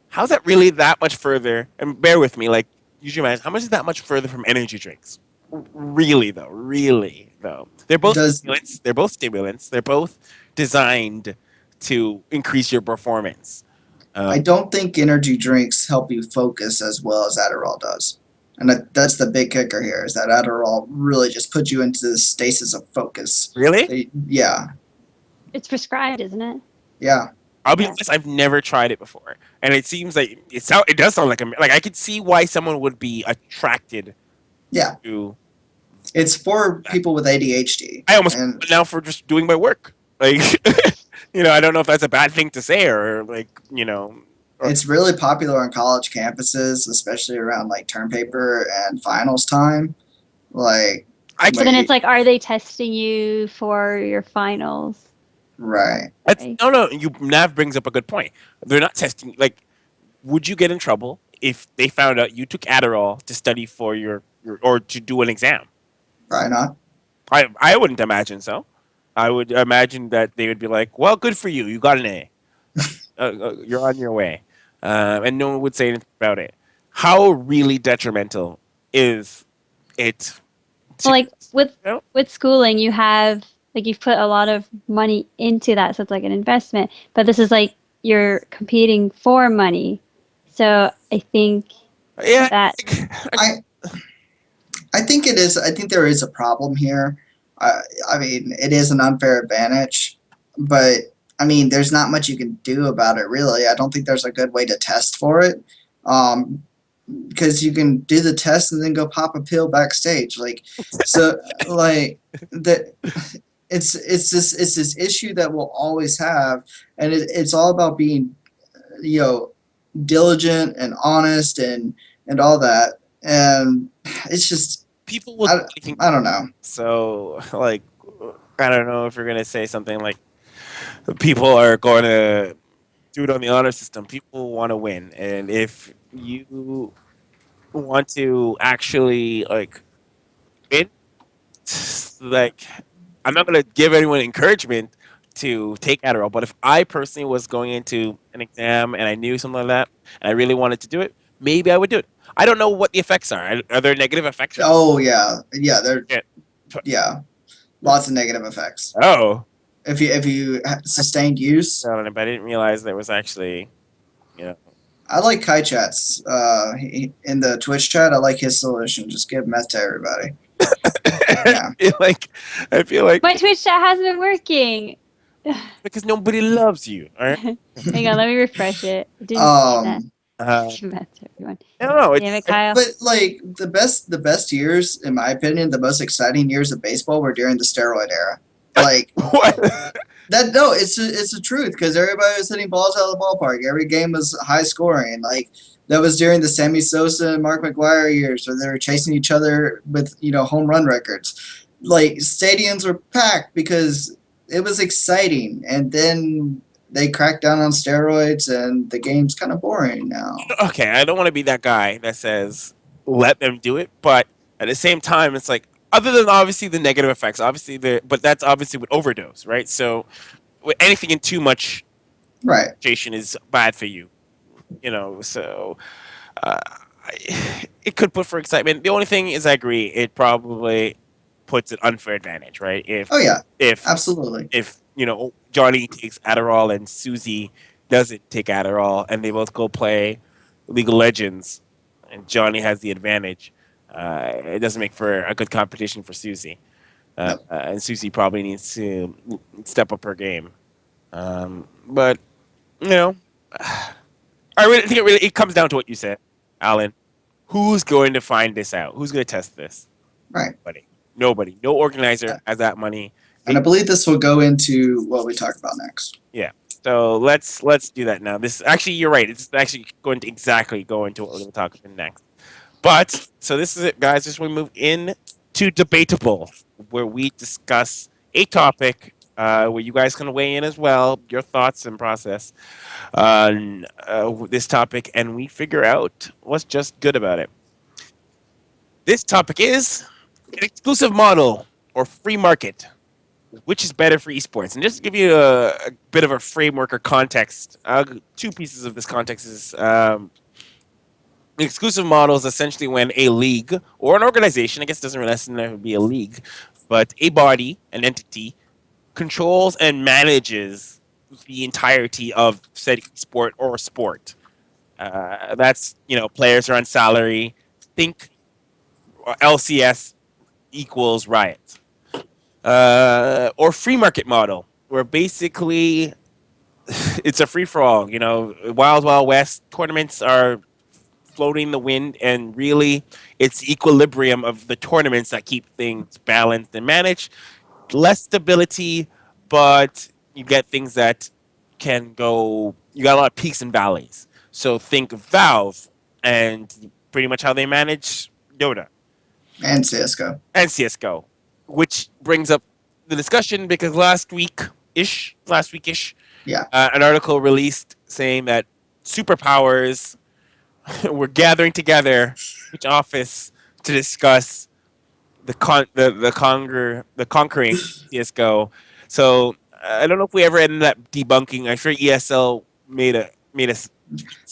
how's that really that much further? And bear with me, like use your mind. How much is that much further from energy drinks? Really though, they're both Does stimulants. They're both stimulants. They're both designed to increase your performance. I Um, don't think energy drinks help you focus as well as Adderall does. And that's the big kicker here is that Adderall really just puts you into the stasis of focus. really? Yeah, It's prescribed, isn't it? yeah, I'll be Yeah. honest. I've never tried it before, and it seems like it does sound like I could see why someone would be attracted yeah. to. It's for people with ADHD. I almost And now for just doing my work. Like, I don't know if that's a bad thing to say or like, or it's really popular on college campuses, especially around like term paper and finals time. Like, I So can. then when it's like, are they testing you for your finals? right. That's, Right. no. Nav brings up a good point. They're not testing. Like, would you get in trouble if they found out you took Adderall to study for your or to do an exam? Probably not. I wouldn't imagine so. I would imagine that they would be like, "Well, good for you. You got an A. You're on your way," and no one would say anything about it. How really detrimental is it Well, to like with you know? with schooling, you have like you've put a lot of money into that, so it's like an investment. But this is like you're competing for money. So I think Yeah, that I I think it is. I think there is a problem here. I mean, it is an unfair advantage, but I mean, there's not much you can do about it, really. I don't think there's a good way to test for it, um, because you can do the test and then go pop a pill backstage. Like, so, like that. It's this issue that we'll always have, and it's all about being, you know, diligent and honest and all that, and it's just people will I, do anything. I don't know. So, like, I don't know if you're gonna say something like people are going to do it on the honor system. People want to win, and if you want to actually like win, like, I'm not gonna give anyone encouragement to take Adderall. But if I personally was going into an exam and I knew something like that, and I really wanted to do it, maybe I would do it. I don't know what the effects are. Are there negative effects? Oh yeah, there Yeah. yeah, lots of negative effects. Oh, If you sustained use, but I didn't realize there was actually, you know. I like Kai Chat's in the Twitch chat. I like his solution. Just give meth to everybody. Yeah. I feel like My Twitch chat hasn't been working. because nobody loves you. All right. Hang on, let me refresh it. It didn't say that. Um, Give that to everyone. I don't know. Damn it, Kyle. but like the best years, in my opinion, the most exciting years of baseball were during the steroid era. Like What? that. No, it's the truth because everybody was hitting balls out of the ballpark. Every game was high scoring. Like that was during the Sammy Sosa and Mark McGwire years, where they were chasing each other with home run records. Like stadiums were packed because it was exciting, and then they cracked down on steroids, and the game's kind of boring now. Okay, I don't want to be that guy that says let them do it, but at the same time, it's like other than obviously the negative effects, obviously but that's obviously with overdose, right? So with anything in too much Right. concentration is bad for you, So uh, it could put for excitement. The only thing is, I agree, it probably puts an unfair advantage, right? Oh yeah, If absolutely. if Johnny takes Adderall and Susie doesn't take Adderall, and they both go play League of Legends, and Johnny has the advantage, it doesn't make for a good competition for Susie. No. And Susie probably needs to step up her game. But you know, I really think it comes down to what you said, Alan. Who's going to find this out? Who's going to test this? Right. Nobody. Nobody. No organizer has that money. And I believe this will go into what we talk about next. Yeah. So let's do that now. This actually, you're right. It's actually going to exactly go into what we're going to talk about next. But so this is it, guys. Just we move in to Debaitable, where we discuss a topic where you guys can weigh in as well, your thoughts and process on this topic, and we figure out what's just good about it. This topic is an exclusive model or free market. Which is better for esports? And just to give you a bit of a framework or context, two pieces of this context is an exclusive model is essentially when a league or an organization, I guess it doesn't really necessarily be a league, but a body, an entity, controls and manages the entirety of said sport or sport. That's, players are on salary. Think LCS equals Riot. Or free market model, where basically it's a free for all. Wild Wild West tournaments are floating the wind, and really, it's equilibrium of the tournaments that keep things balanced and managed. Less stability, but you get things that can go. You got a lot of peaks and valleys. So think Valve and pretty much how they manage Dota And CSGO. and CS:GO, which brings up the discussion because last weekish, Yeah. an article released saying that superpowers were gathering together each office to discuss the conquering CS:GO. So I don't know if we ever ended up debunking. I'm sure ESL made us.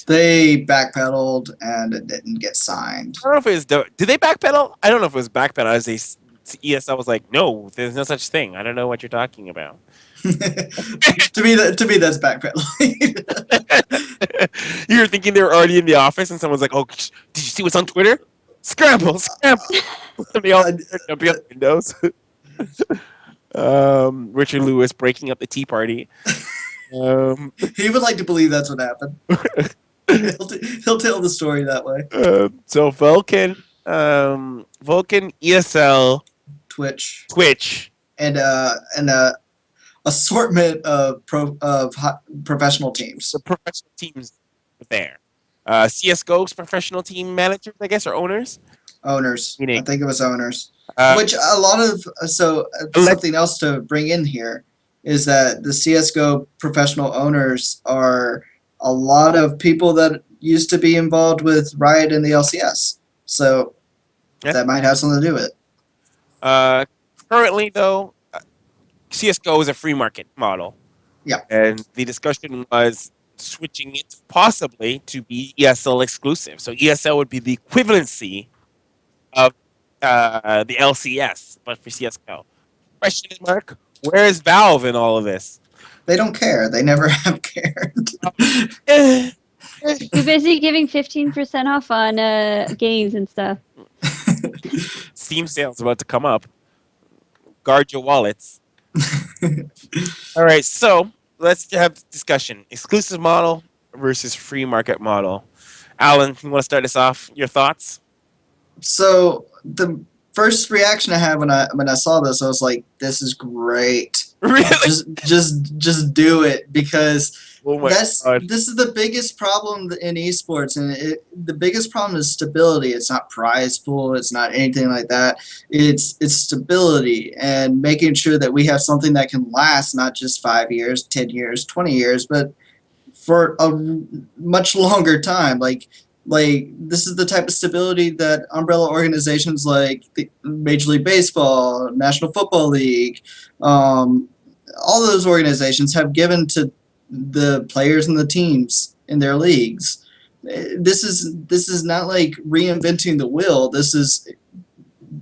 They backpedaled and it didn't get signed. I don't know if it was. Did they backpedal? I don't know if it was backpedal. As ESL was like, no, there's no such thing. I don't know what you're talking about. to me, that's backpedaling. You were thinking they were already in the office, and someone's like, "Oh, did you see what's on Twitter? Scramble, scramble!" And they all start jumping out the windows. Richard Lewis breaking up the tea party. He would like to believe that's what happened. He'll tell the story that way. So Vulcan, ESL, Twitch, and and assortment of professional teams. the professional teams were there. CS:GO's professional team managers, I guess, or owners. Owners. I Meaning, think it was owners. uh, Which a lot of let something else to bring in here is that the CS:GO professional owners are a lot of people that used to be involved with Riot and the LCS. So yeah. that might have something to do with it. Uh, currently, though, CS:GO is a free market model, Yeah. and the discussion was switching it possibly to be ESL exclusive. So ESL would be the equivalency of the LCS, but for CS:GO. Question mark: where is Valve in all of this? They don't care. They never have cared. Eh, Too busy giving 15% off on games and stuff. Steam sales about to come up. Guard your wallets. All right, so let's have the discussion: exclusive model versus free market model. Alan, you want to start us off? Your thoughts? So the first reaction I had when I saw this, I was like, "This is great. Really? Just do it," because Oh my god! this is the biggest problem in esports, and the biggest problem is stability. It's not prize pool. It's not anything like that. It's stability and making sure that we have something that can last not just 5 years, 10 years, 20 years, but for a much longer time. Like this is the type of stability that umbrella organizations like the Major League Baseball, National Football League, all those organizations have given to the players and the teams in their leagues. This is not like reinventing the wheel. This is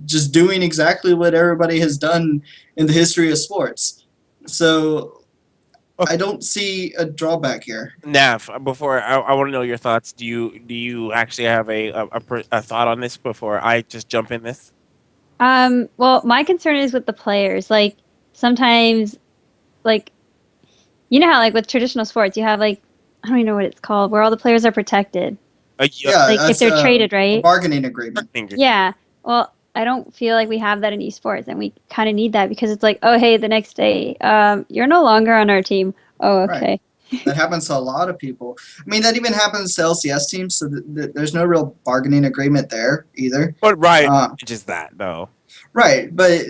just doing exactly what everybody has done in the history of sports. So I don't see a drawback here. Nav, before I want to know your thoughts. Do you actually have a thought on this before I just jump in this? Well, my concern is with the players. Like sometimes, like you know how like with traditional sports, you have like I don't even know what it's called, where all the players are protected. Yeah, Yeah, Like if that's they're traded, a right? bargaining agreement. Yeah. Well, I don't feel like we have that in esports, and we kind of need that because it's like, oh, hey, the next day, you're no longer on our team. Oh, Right. okay. That happens to a lot of people. I mean, that even happens to LCS teams, so there's no real bargaining agreement there either. But Riot Uh, just that though. right, but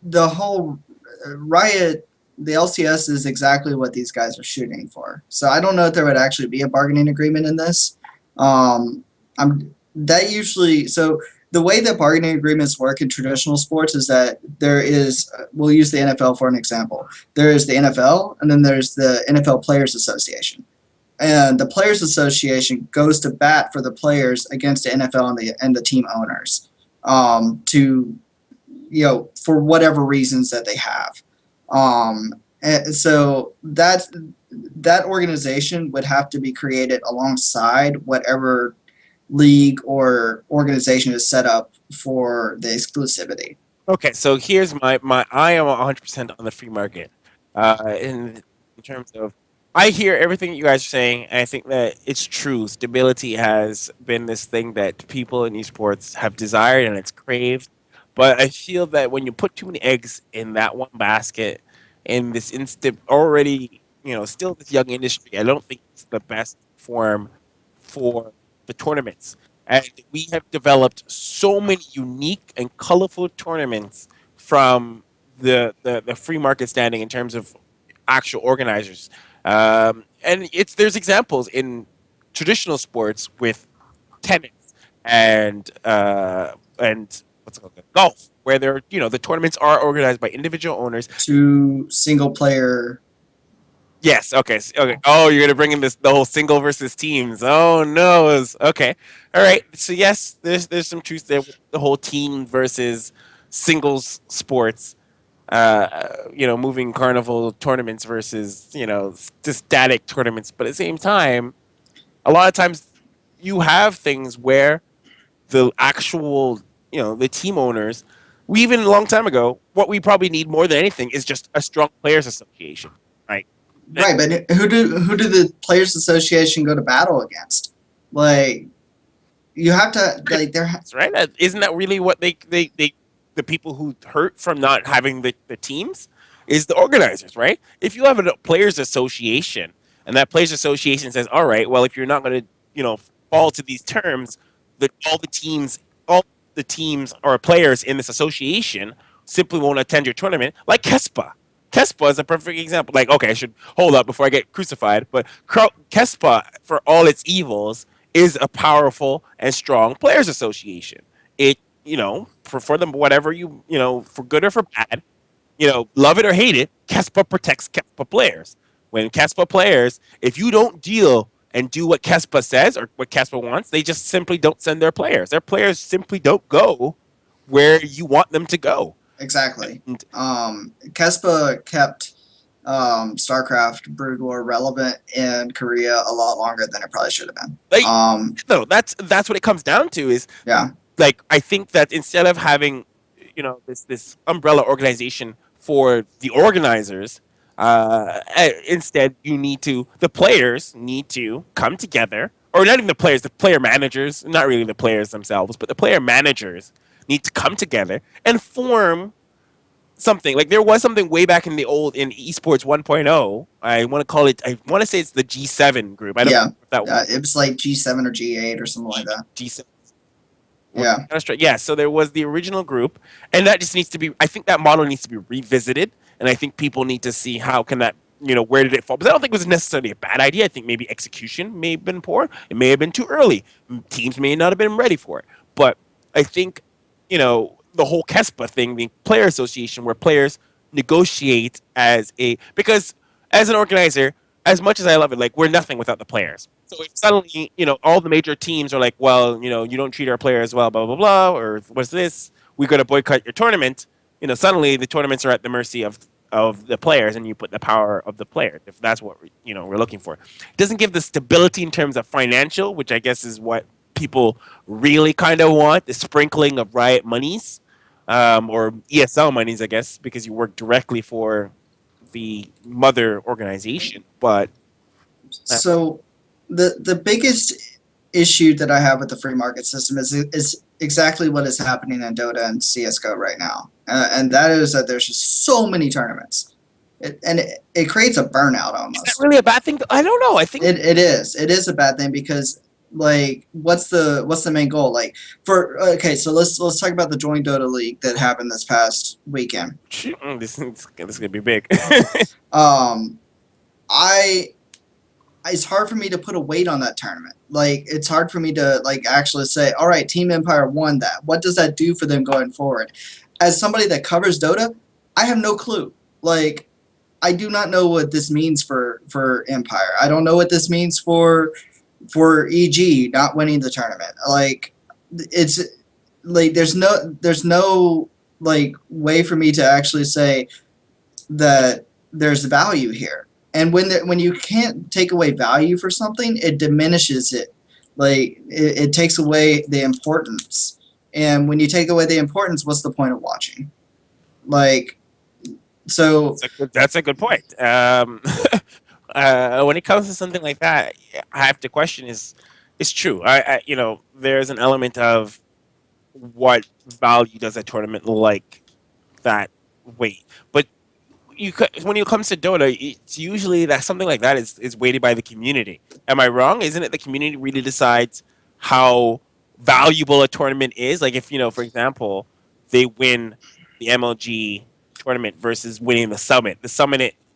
the whole Riot, the LCS is exactly what these guys are shooting for. So I don't know if there would actually be a bargaining agreement in this. I'm that usually so the way that bargaining agreements work in traditional sports is that there is we'll use the NFL for an example. There is the NFL and then there's the NFL Players Association. And the Players Association goes to bat for the players against the NFL and the team owners to for whatever reasons that they have. And so that organization would have to be created alongside whatever league or organization is set up for the exclusivity. Okay, so here's my I am 100% on the free market. In terms of I hear everything you guys are saying, and I think that it's true. Stability has been this thing that people in esports have desired and it's craved. But I feel that when you put too many eggs in that one basket in this instant already, still this young industry, I don't think it's the best form for the tournaments. And we have developed so many unique and colorful tournaments from the free market standing in terms of actual organizers. And there's examples in traditional sports with tennis and what's it called, golf, where the tournaments are organized by individual owners. To single player. Yes. Okay. Okay. Oh, you're gonna bring in the whole single versus teams. Oh no. Okay. All right. So yes, there's some truth there with the whole team versus singles sports. Moving carnival tournaments versus just static tournaments. But at the same time, a lot of times you have things where the actual the team owners. We even a long time ago, what we probably need more than anything is just a strong players association, right? Right, but who do the Players Association go to battle against? Like you have to like there. Right? Isn't that really what they the people who hurt from not having the teams is the organizers, right? If you have a players association and that players association says, all right, well, if you're not going to fall to these terms, that all the teams, all the teams or players in this association simply won't attend your tournament, like Kespa. Kespa is a perfect example. Like, okay, I should hold up before I get crucified, but Kespa, for all its evils, is a powerful and strong players association. It, for them, whatever for good or for bad, love it or hate it, Kespa protects Kespa players. When Kespa players, if you don't deal and do what Kespa says or what Kespa wants, they just simply don't send their players. Their players simply don't go where you want them to go. Exactly. And, Kespa kept StarCraft Brood War relevant in Korea a lot longer than it probably should have been. like, no, that's what it comes down to. Is Yeah. like, I think that instead of having, this umbrella organization for the organizers, instead the players need to come together, or not even the players, the player managers, not really the players themselves, but the player managers need to come together and form something. Like, there was something way back in Esports 1.0. I want to say it's the G7 group. I don't Yeah. know if that was It was like G7 or G8 or something like that. G7. Yeah. Yeah, so there was the original group, and that just needs to be. I think that model needs to be revisited, and I think people need to see how can that. Where did it fall? But I don't think it was necessarily a bad idea. I think maybe execution may have been poor. It may have been too early. Teams may not have been ready for it. But I think, the whole KESPA thing, the player association, where players negotiate because as an organizer, as much as I love it, like, we're nothing without the players. So if suddenly, all the major teams are like, well, you don't treat our players well, blah blah blah, or what's this? We're going to boycott your tournament. Suddenly the tournaments are at the mercy of the players, and you put the power of the players. If that's what we're looking for, it doesn't give the stability in terms of financial, which I guess is what people really kind of want, the sprinkling of Riot monies, or ESL monies, I guess, because you work directly for the mother organization. But So the biggest issue that I have with the free market system is exactly what is happening in Dota and CS:GO right now, and that is that there's just so many tournaments, it creates a burnout is that almost. really a bad thing? I don't know. I think It is a bad thing because, like, what's the main goal? Like, so let's talk about the Joint Dota League that happened this past weekend. this is gonna be big. Um, I it's hard for me to put a weight on that tournament. Like, it's hard for me to, like, actually say, all right, Team Empire won that. What does that do for them going forward? As somebody that covers Dota, I have no clue. Like, I do not know what this means for Empire. I don't know what this means for EG not winning the tournament. Like, it's like there's no like way for me to actually say that there's value here. And when you can't take away value for something, it diminishes it. Like, it takes away the importance. And when you take away the importance, what's the point of watching? Like, so That's a good point. When it comes to something like that, I have to question it's true. There's an element of what value does a tournament like that weight, but when it comes to Dota, it's usually that something like that is weighted by the community. Am I wrong? Isn't it the community really decides how valuable a tournament is? Like, if for example, they win the MLG tournament versus winning the summit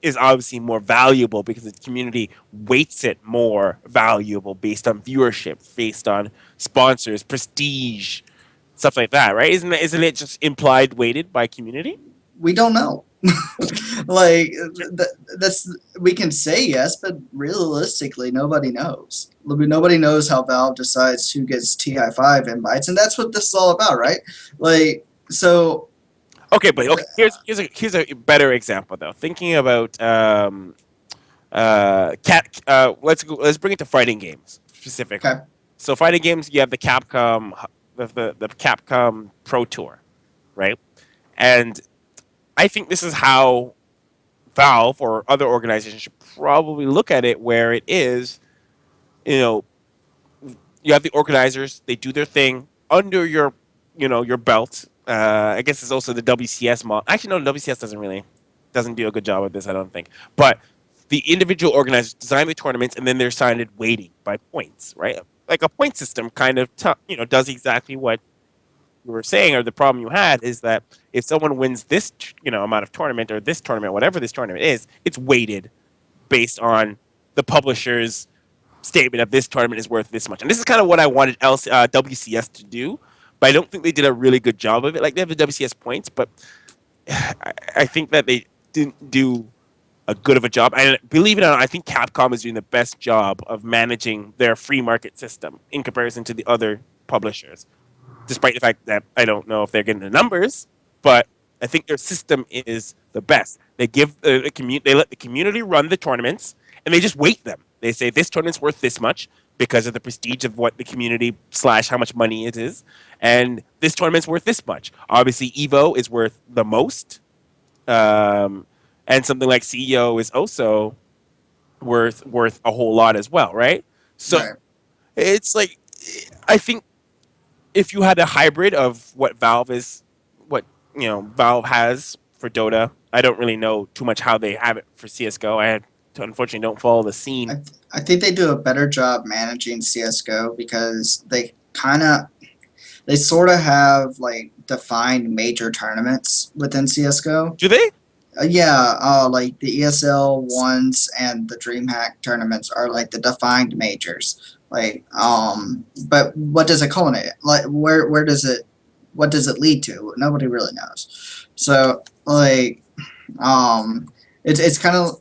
is obviously more valuable because the community weights it more valuable based on viewership, based on sponsors, prestige, stuff like that, right? Isn't it just implied weighted by community? we don't know. Like, that's, we can say yes, but realistically, nobody knows. Nobody knows how Valve decides who gets TI5 invites, and that's what this is all about, right? Like, so Okay, but okay, here's a better example though. Thinking about let's bring it to fighting games specifically. okay, So fighting games, you have the Capcom, the Capcom Pro Tour, right? And I think this is how Valve or other organizations should probably look at it, where it is, you know, you have the organizers, they do their thing under your belt. I guess it's also the WCS model. Actually, no, WCS doesn't do a good job of this, I don't think. But the individual organizers design the tournaments, and then they're assigned weighting by points, right? Like a point system kind of does exactly what you were saying, or the problem you had, is that if someone wins this, amount of tournament or this tournament, whatever this tournament is, it's weighted based on the publisher's statement of this tournament is worth this much. And this is kind of what I wanted WCS to do, but I don't think they did a really good job of it. Like, they have the WCS points, but I think that they didn't do a good of a job. And believe it or not, I think Capcom is doing the best job of managing their free market system in comparison to the other publishers. Despite the fact that I don't know if they're getting the numbers, but I think their system is the best. They give they let the community run the tournaments, and they just weight them. They say this tournament's worth this much because of the prestige of what the community / how much money it is, and this tournament's worth this much. Obviously, Evo is worth the most, and something like CEO is also worth a whole lot as well, right? So Right. it's like, I think if you had a hybrid of what Valve has for Dota. I don't really know too much how they have it for CS:GO. Unfortunately don't follow the scene. I think they do a better job managing CS:GO because they sort of have like defined major tournaments within CS:GO. Do they? Yeah, like the ESL ones and the DreamHack tournaments are like the defined majors. Like, but what does it culminate? Like, where does it? What does it lead to? Nobody really knows. So, like, it's kind of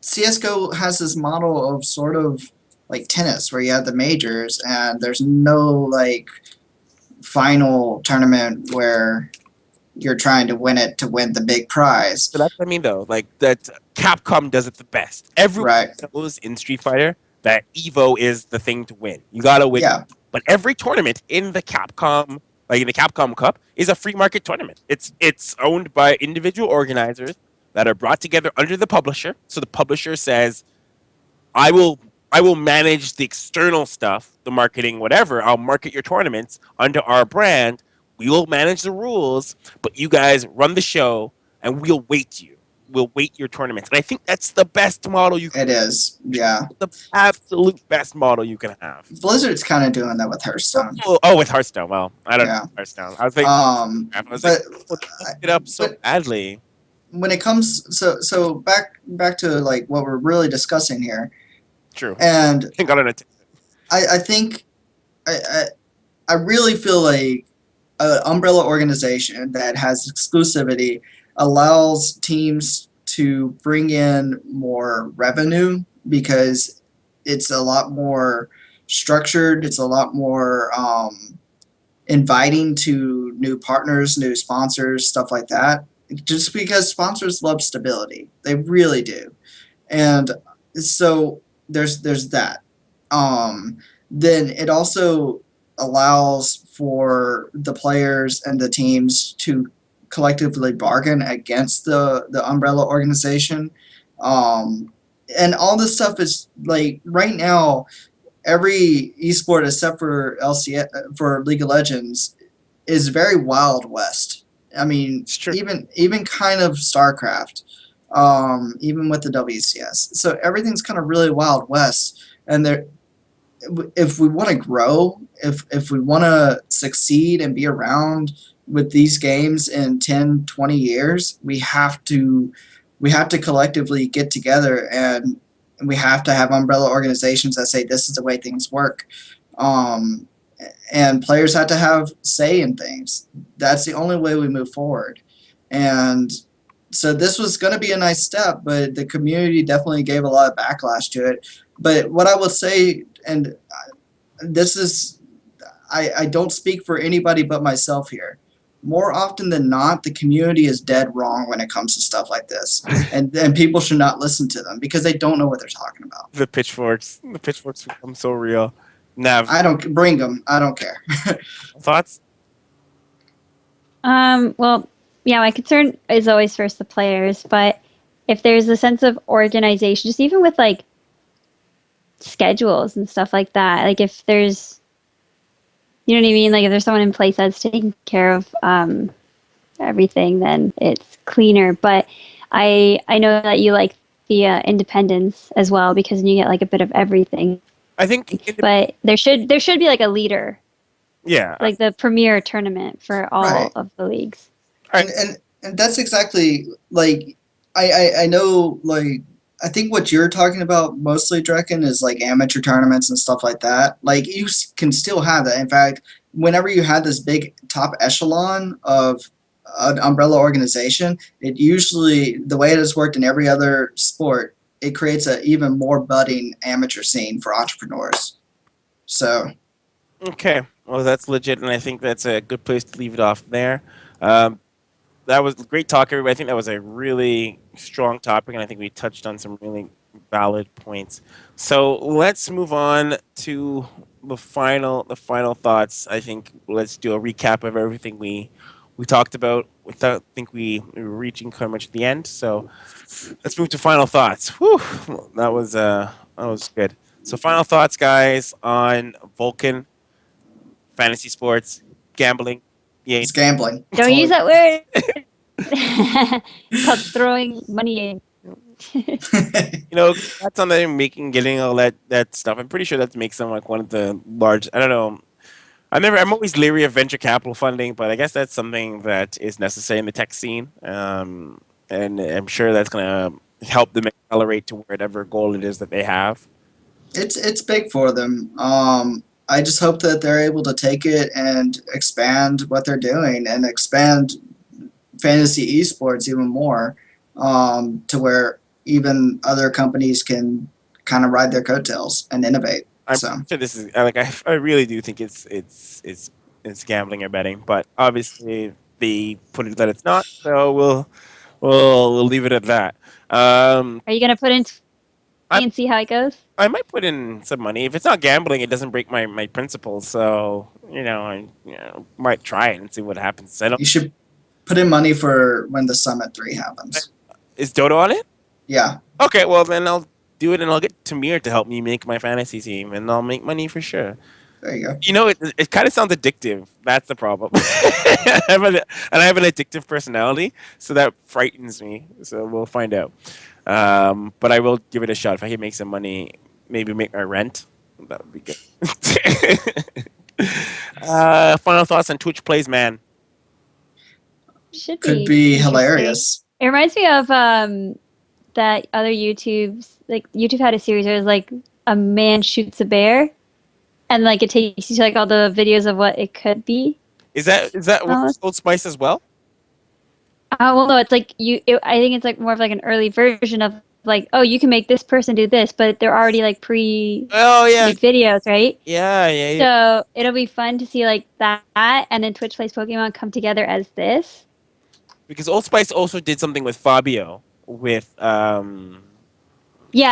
CS:GO has this model of sort of like tennis, where you have the majors and there's no like final tournament where you're trying to win it to win the big prize. So that's what I mean, though. Like, that Capcom does it the best. Everyone Right. knows in Street Fighter that Evo is the thing to win. You gotta win. Yeah. But every tournament in the Capcom, like in the Capcom Cup, is a free market tournament. It's owned by individual organizers that are brought together under the publisher. So the publisher says, I will manage the external stuff, the marketing, whatever. I'll market your tournaments under our brand. We will manage the rules, but you guys run the show, and we'll weight you. We'll weight your tournaments, and I think that's the best model you can. It is, yeah. The absolute best model you can have. Blizzard's kind of doing that with Hearthstone. With Hearthstone. Well, I don't know Hearthstone. I was thinking, it up so badly. When it comes, so back to like what we're really discussing here. True. And I think I really feel like an umbrella organization that has exclusivity allows teams to bring in more revenue because it's a lot more structured. It's a lot more inviting to new partners, new sponsors, stuff like that. Just because sponsors love stability. They really do. And so there's that. Then it also allows for the players and the teams to collectively bargain against the umbrella organization. And all this stuff is like right now, every esport except for for League of Legends is very Wild West. I mean, even kind of StarCraft, even with the WCS. So everything's kind of really Wild West, and if we want to grow, if we want to succeed and be around with these games in 10, 20 years, we have to collectively get together, and we have to have umbrella organizations that say this is the way things work. And players have to have say in things. That's the only way we move forward. And so this was going to be a nice step, but the community definitely gave a lot of backlash to it. But what I will say, and this is, I don't speak for anybody but myself here. More often than not, the community is dead wrong when it comes to stuff like this. And people should not listen to them because they don't know what they're talking about. The pitchforks become so real. Nav, I don't bring them. I don't care. Thoughts? Well, yeah, my concern is always first the players, but if there's a sense of organization, just even with like schedules and stuff like that, like if there's, you know what I mean? Like if there's someone in place that's taking care of everything, then it's cleaner. But I know that you like the independence as well because you get like a bit of everything. I think, but there should be like a leader. Yeah. like the premier tournament for all Right. of the leagues. And that's exactly like I know like I think what you're talking about mostly, Drekken, is like amateur tournaments and stuff like that. Like you can still have that. In fact, whenever you had this big top echelon of an umbrella organization, it usually the way it has worked in every other sport, it creates an even more budding amateur scene for entrepreneurs. So Okay. Well, that's legit, and I think that's a good place to leave it off there. Um, that was great talk, everybody. I think that was a really strong topic, and I think we touched on some really valid points. So let's move on to the final thoughts. I think let's do a recap of everything we talked about. Without, I think we were reaching kind of much at the end. So let's move to final thoughts. Whew, that was good. So final thoughts, guys, on Vulcan, fantasy sports, gambling. Yeah, it's gambling. Don't use Totally. that word. It's called throwing money in. That's on them making getting all that stuff. I'm pretty sure that makes them like one of the large. I don't know. I'm always leery of venture capital funding, but I guess that's something that is necessary in the tech scene. And I'm sure that's gonna help them accelerate to whatever goal it is that they have. It's big for them. I just hope that they're able to take it and expand what they're doing and expand fantasy esports even more, to where even other companies can kind of ride their coattails and innovate. I'm So sure this is like I really do think it's gambling or betting, but obviously they put it that it's not. So we'll leave it at that. Um, Are you gonna put in I and see how it goes? I might put in some money. If it's not gambling, it doesn't break my principles. So I might try it and see what happens. I don't. you should put in money for when the Summit 3 happens. Is Dota on it? Yeah, Okay, well then I'll do it and I'll get Tamir to help me make my fantasy team and I'll make money for sure. there you go. It kind of sounds addictive. That's the problem. And I have an addictive personality, so that frightens me. So we'll find out. But I will give it a shot. If I can make some money, maybe make my rent. That would be good. Final thoughts on Twitch Plays, man. Should Could be be interesting. hilarious. It reminds me of that other YouTube's like YouTube had a series where it was like a man shoots a bear, and like it takes you to like all the videos of what it could be. Is that Oh, Old Spice as well? well, no, it's like I think it's like more of like an early version of like, oh, you can make this person do this, but they're already like pre-made Oh yeah, videos, right? yeah. So it'll be fun to see like that, and then Twitch plays Pokemon come together as this. Because Old Spice also did something with Fabio with Yeah,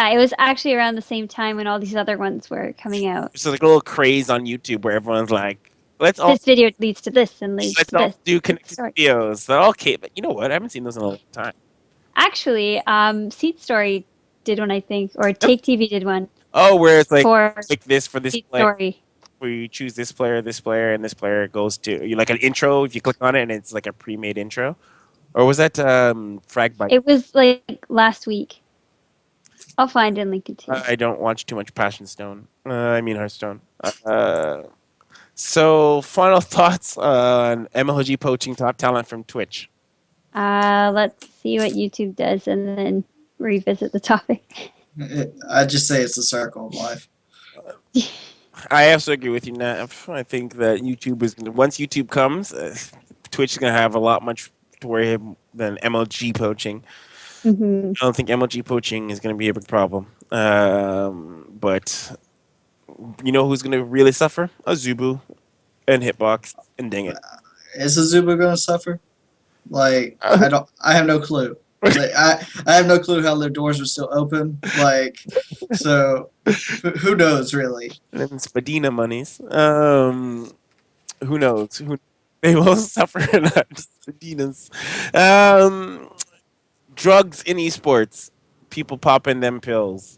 it was actually around the same time when all these other ones were coming out. so like a little craze on YouTube where everyone's like, This video leads to this and leads let's to all this. do connected Story. videos. They're okay, but you know what? I haven't seen those in a long time. Actually, Seat Story did one, I think, or Take TV did one Oh, where it's for like this for this Seat player, Story. where you choose this player, and this player goes to you like an intro. If you click on it, and it's like a pre-made intro, or was that Frag Bite? It was like last week. I'll find it and link it to you. I don't watch too much Passion Stone. I mean Hearthstone. So final thoughts on MLG poaching top talent from Twitch. Let's see what YouTube does and then revisit the topic. I just say it's the circle of life. I also agree with you, Nav. I think that YouTube is once YouTube comes, Twitch is gonna have a lot much to worry him than MLG poaching. Hmm. I don't think MLG poaching is gonna be a big problem. But you know who's gonna really suffer? Azubu and Hitbox and Dang It. Is Azuba going to suffer? Like, I have no clue. Like, I have no clue how their doors are still open. Like, so who knows really? And Spadina monies. Who knows? Who they will suffer or not? Spadinas. Um, drugs in esports. People popping them pills.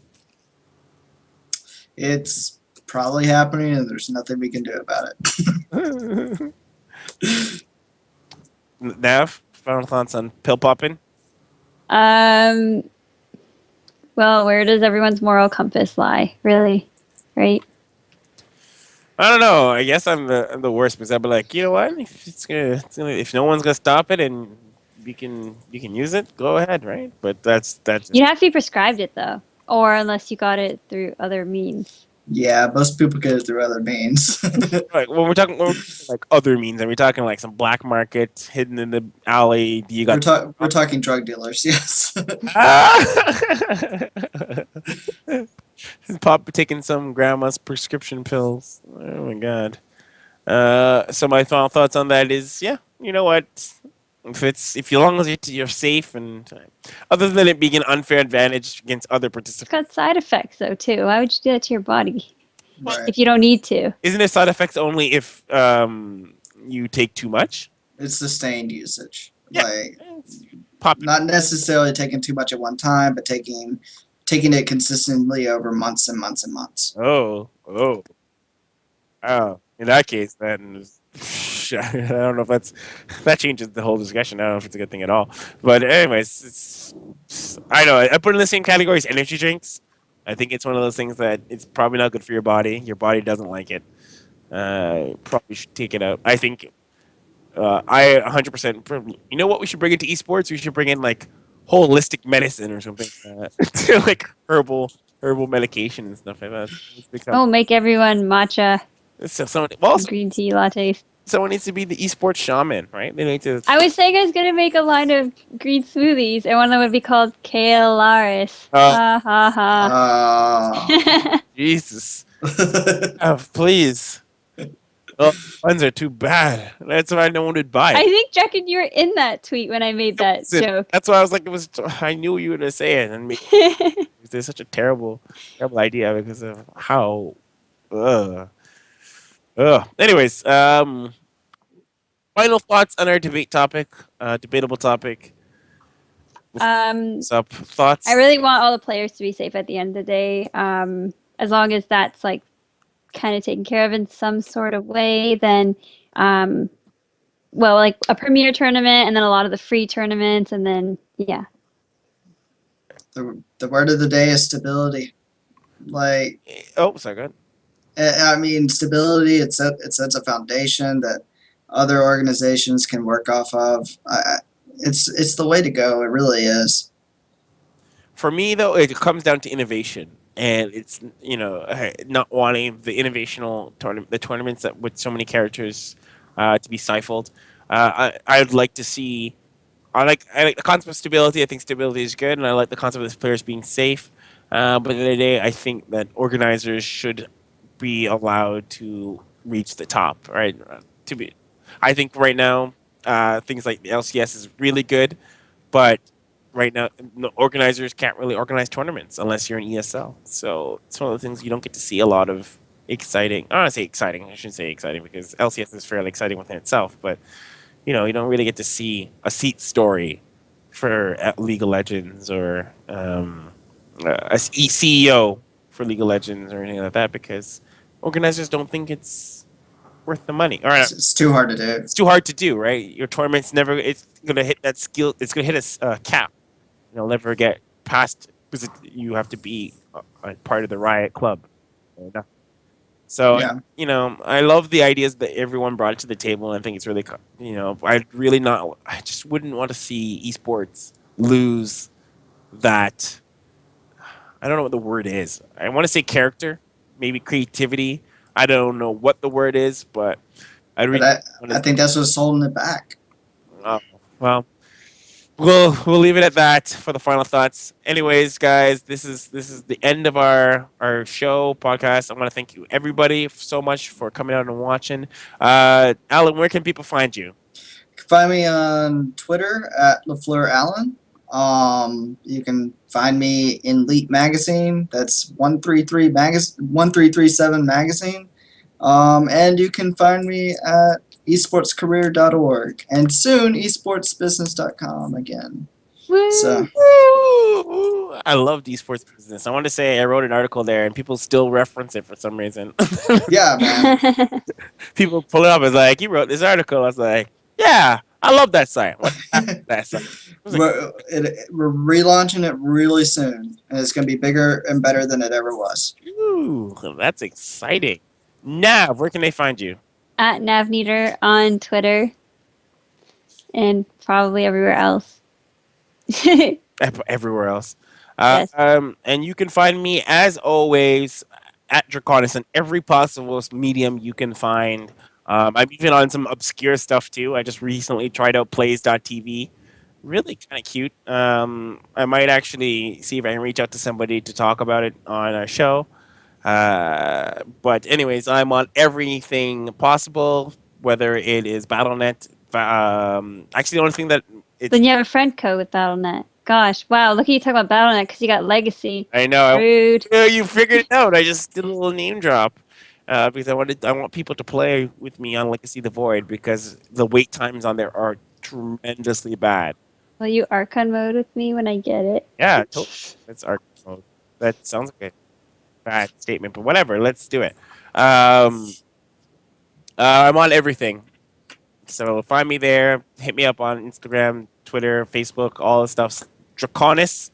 It's probably happening, and there's nothing we can do about it. Nav, final thoughts on pill popping? Um, well, where does everyone's moral compass lie, really? Right? I don't know. I guess I'm the worst because I'd be like, you know what? If if no one's gonna stop it and you can use it, go ahead, right? But that's just You'd have to be prescribed it though, or unless you got it through other means. Yeah, most people get it through other means. like when we're talking like other means, and we're talking like some black market hidden in the alley. You got We're talking drug dealers, yes. ah! Pop taking some grandma's prescription pills. Oh my god. So my final thoughts on that is, yeah, you know what? If as long as you're safe and other than it being an unfair advantage against other It's participants, got side effects though too. Why would you do that to your body Right. if you don't need to? isn't it side effects only if you take too much? It's sustained usage. Yeah, Like it's popular. not necessarily taking too much at one time, but taking it consistently over months and months and months. Oh. Oh, in that case, then I don't know if that changes the whole discussion. I don't know if it's a good thing at all. But anyways, I know I put it in the same category as energy drinks. I think it's one of those things that it's probably not good for your body. Your body doesn't like it. Probably should take it out. I think I 100%. You know what we should bring into esports? We should bring in like holistic medicine or something like herbal medication and stuff like that. Let's become Oh, make everyone matcha so someone. Well, green tea lattes. someone needs to be the esports shaman, right? They need to. I was saying I was gonna make a line of green smoothies, and one of them would be called Kalearis. Oh, Ha ha ha. Jesus. Oh, please. Oh, puns are too bad. That's why no one would buy I it. think Jack and you were in that tweet when I made that joke. That's why I was like, it was. I knew you were gonna say it, and me. It's such a terrible idea because of how. Ugh. Ugh. Anyways, final thoughts on our debate topic, debatable topic. um, What's up? Thoughts? I really want all the players to be safe at the end of the day. As long as that's like kind of taken care of in some sort of way, then well, like a premier tournament, and then a lot of the free tournaments, and then yeah. The word of the day is stability. Like Oh, sorry, go ahead. I mean, stability. It sets a foundation that other organizations can work off of. It's the way to go. It really is. For me, though, it comes down to innovation, and it's not wanting the innovational tournament, the tournaments that with so many characters to be stifled. I'd like to see. I like the concept of stability. I think stability is good, and I like the concept of the players being safe. But at the end of the day, I think that organizers should be allowed to reach the top. Right? To be, I think right now things like the LCS is really good, but right now no, organizers can't really organize tournaments unless you're an ESL. So it's one of the things you don't get to see a lot of exciting. I don't want to say exciting. I shouldn't say exciting because LCS is fairly exciting within itself, but you don't really get to see a seat story for League of Legends or CEO for League of Legends or anything like that because organizers don't think it's worth the money. All right, It's too hard to do. it's too hard to do, right? Your tournament's never. It's gonna hit that skill. It's gonna hit a cap. You'll never get past because you have to be a part of the Riot Club. So Yeah. I love the ideas that everyone brought to the table, and I think it's really, I just wouldn't want to see esports lose that. I don't know what the word is. I want to say character, maybe creativity. I don't know what the word is, but I But really want I to. think that's what's holding it back. Oh, well, we'll leave it at that for the final thoughts. Anyways, guys, this is the end of our show podcast. I want to thank you everybody so much for coming out and watching. Alan, where can people find you? You can find me on Twitter at LaFleur Allen. You can find me in Elite Magazine. That's 1337 magazine. And you can find me at esportscareer.org and soon esportsbusiness.com again. So Woo! I love esports business. I want to say I wrote an article there, and people still reference it for some reason. yeah, man. People pull it up. It's like you wrote this article. I was like, yeah, I love that site. What that site? I was like, We're relaunching it really soon, and it's going to be bigger and better than it ever was. ooh, that's exciting. Nav, where can they find you? At Navneater on Twitter and probably everywhere else. Everywhere else. Yes. And you can find me as always at Draconis on every possible medium you can find. I'm even on some obscure stuff too. I just recently tried out plays.tv. Really kind of cute. I might actually see if I can reach out to somebody to talk about it on a show. But anyways, I'm on everything possible, whether it is BattleNet. Actually, the only thing that it's Then you have a friend code with BattleNet. Gosh, wow! Look at you talk about BattleNet because you got Legacy. I know. Rude. You figured it out. I just did a little name drop because I want people to play with me on Legacy the Void because the wait times on there are tremendously bad. Will you Archon mode with me when I get it? Yeah, totally. That's our mode. That sounds like a bad statement, but whatever. Let's do it. Um, I'm on everything, so find me there. Hit me up on Instagram, Twitter, Facebook, all the stuff. Draconis.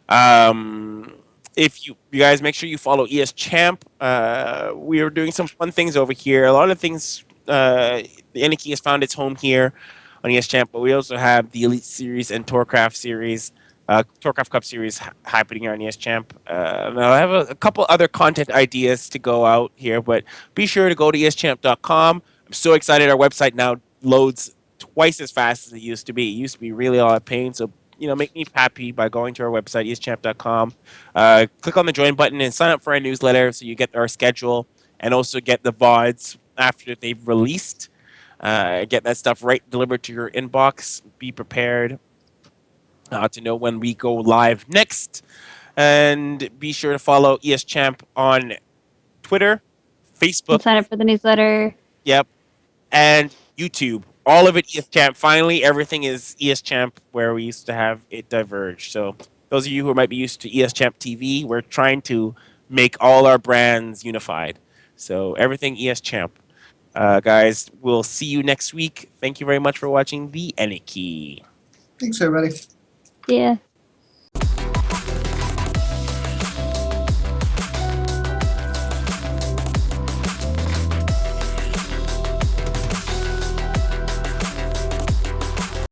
Um, if you guys make sure you follow ES Champ, we are doing some fun things over here. A lot of things. The Anarchy has found its home here on ES Champ, but we also have the Elite Series and Tourcraft Series, Tourcraft Cup Series happening here on ES Champ. Now I have a couple other content ideas to go out here, but be sure to go to eschamp.com. I'm so excited. Our website now loads twice as fast as it used to be. It used to be really a lot of pain, so make me happy by going to our website, eschamp.com. Click on the join button and sign up for our newsletter so you get our schedule and also get the VODs after they've released. Get that stuff right delivered to your inbox. Be prepared to know when we go live next. And be sure to follow ESChamp on Twitter, And Facebook, sign up for the newsletter. yep, and YouTube. All of it ESChamp. Finally, everything is ESChamp where we used to have it diverge. So those of you who might be used to ESChamp TV, we're trying to make all our brands unified. So everything ESChamp. Guys, we'll see you next week. Thank you very much for watching the Anarchy. Thanks, everybody. Yeah.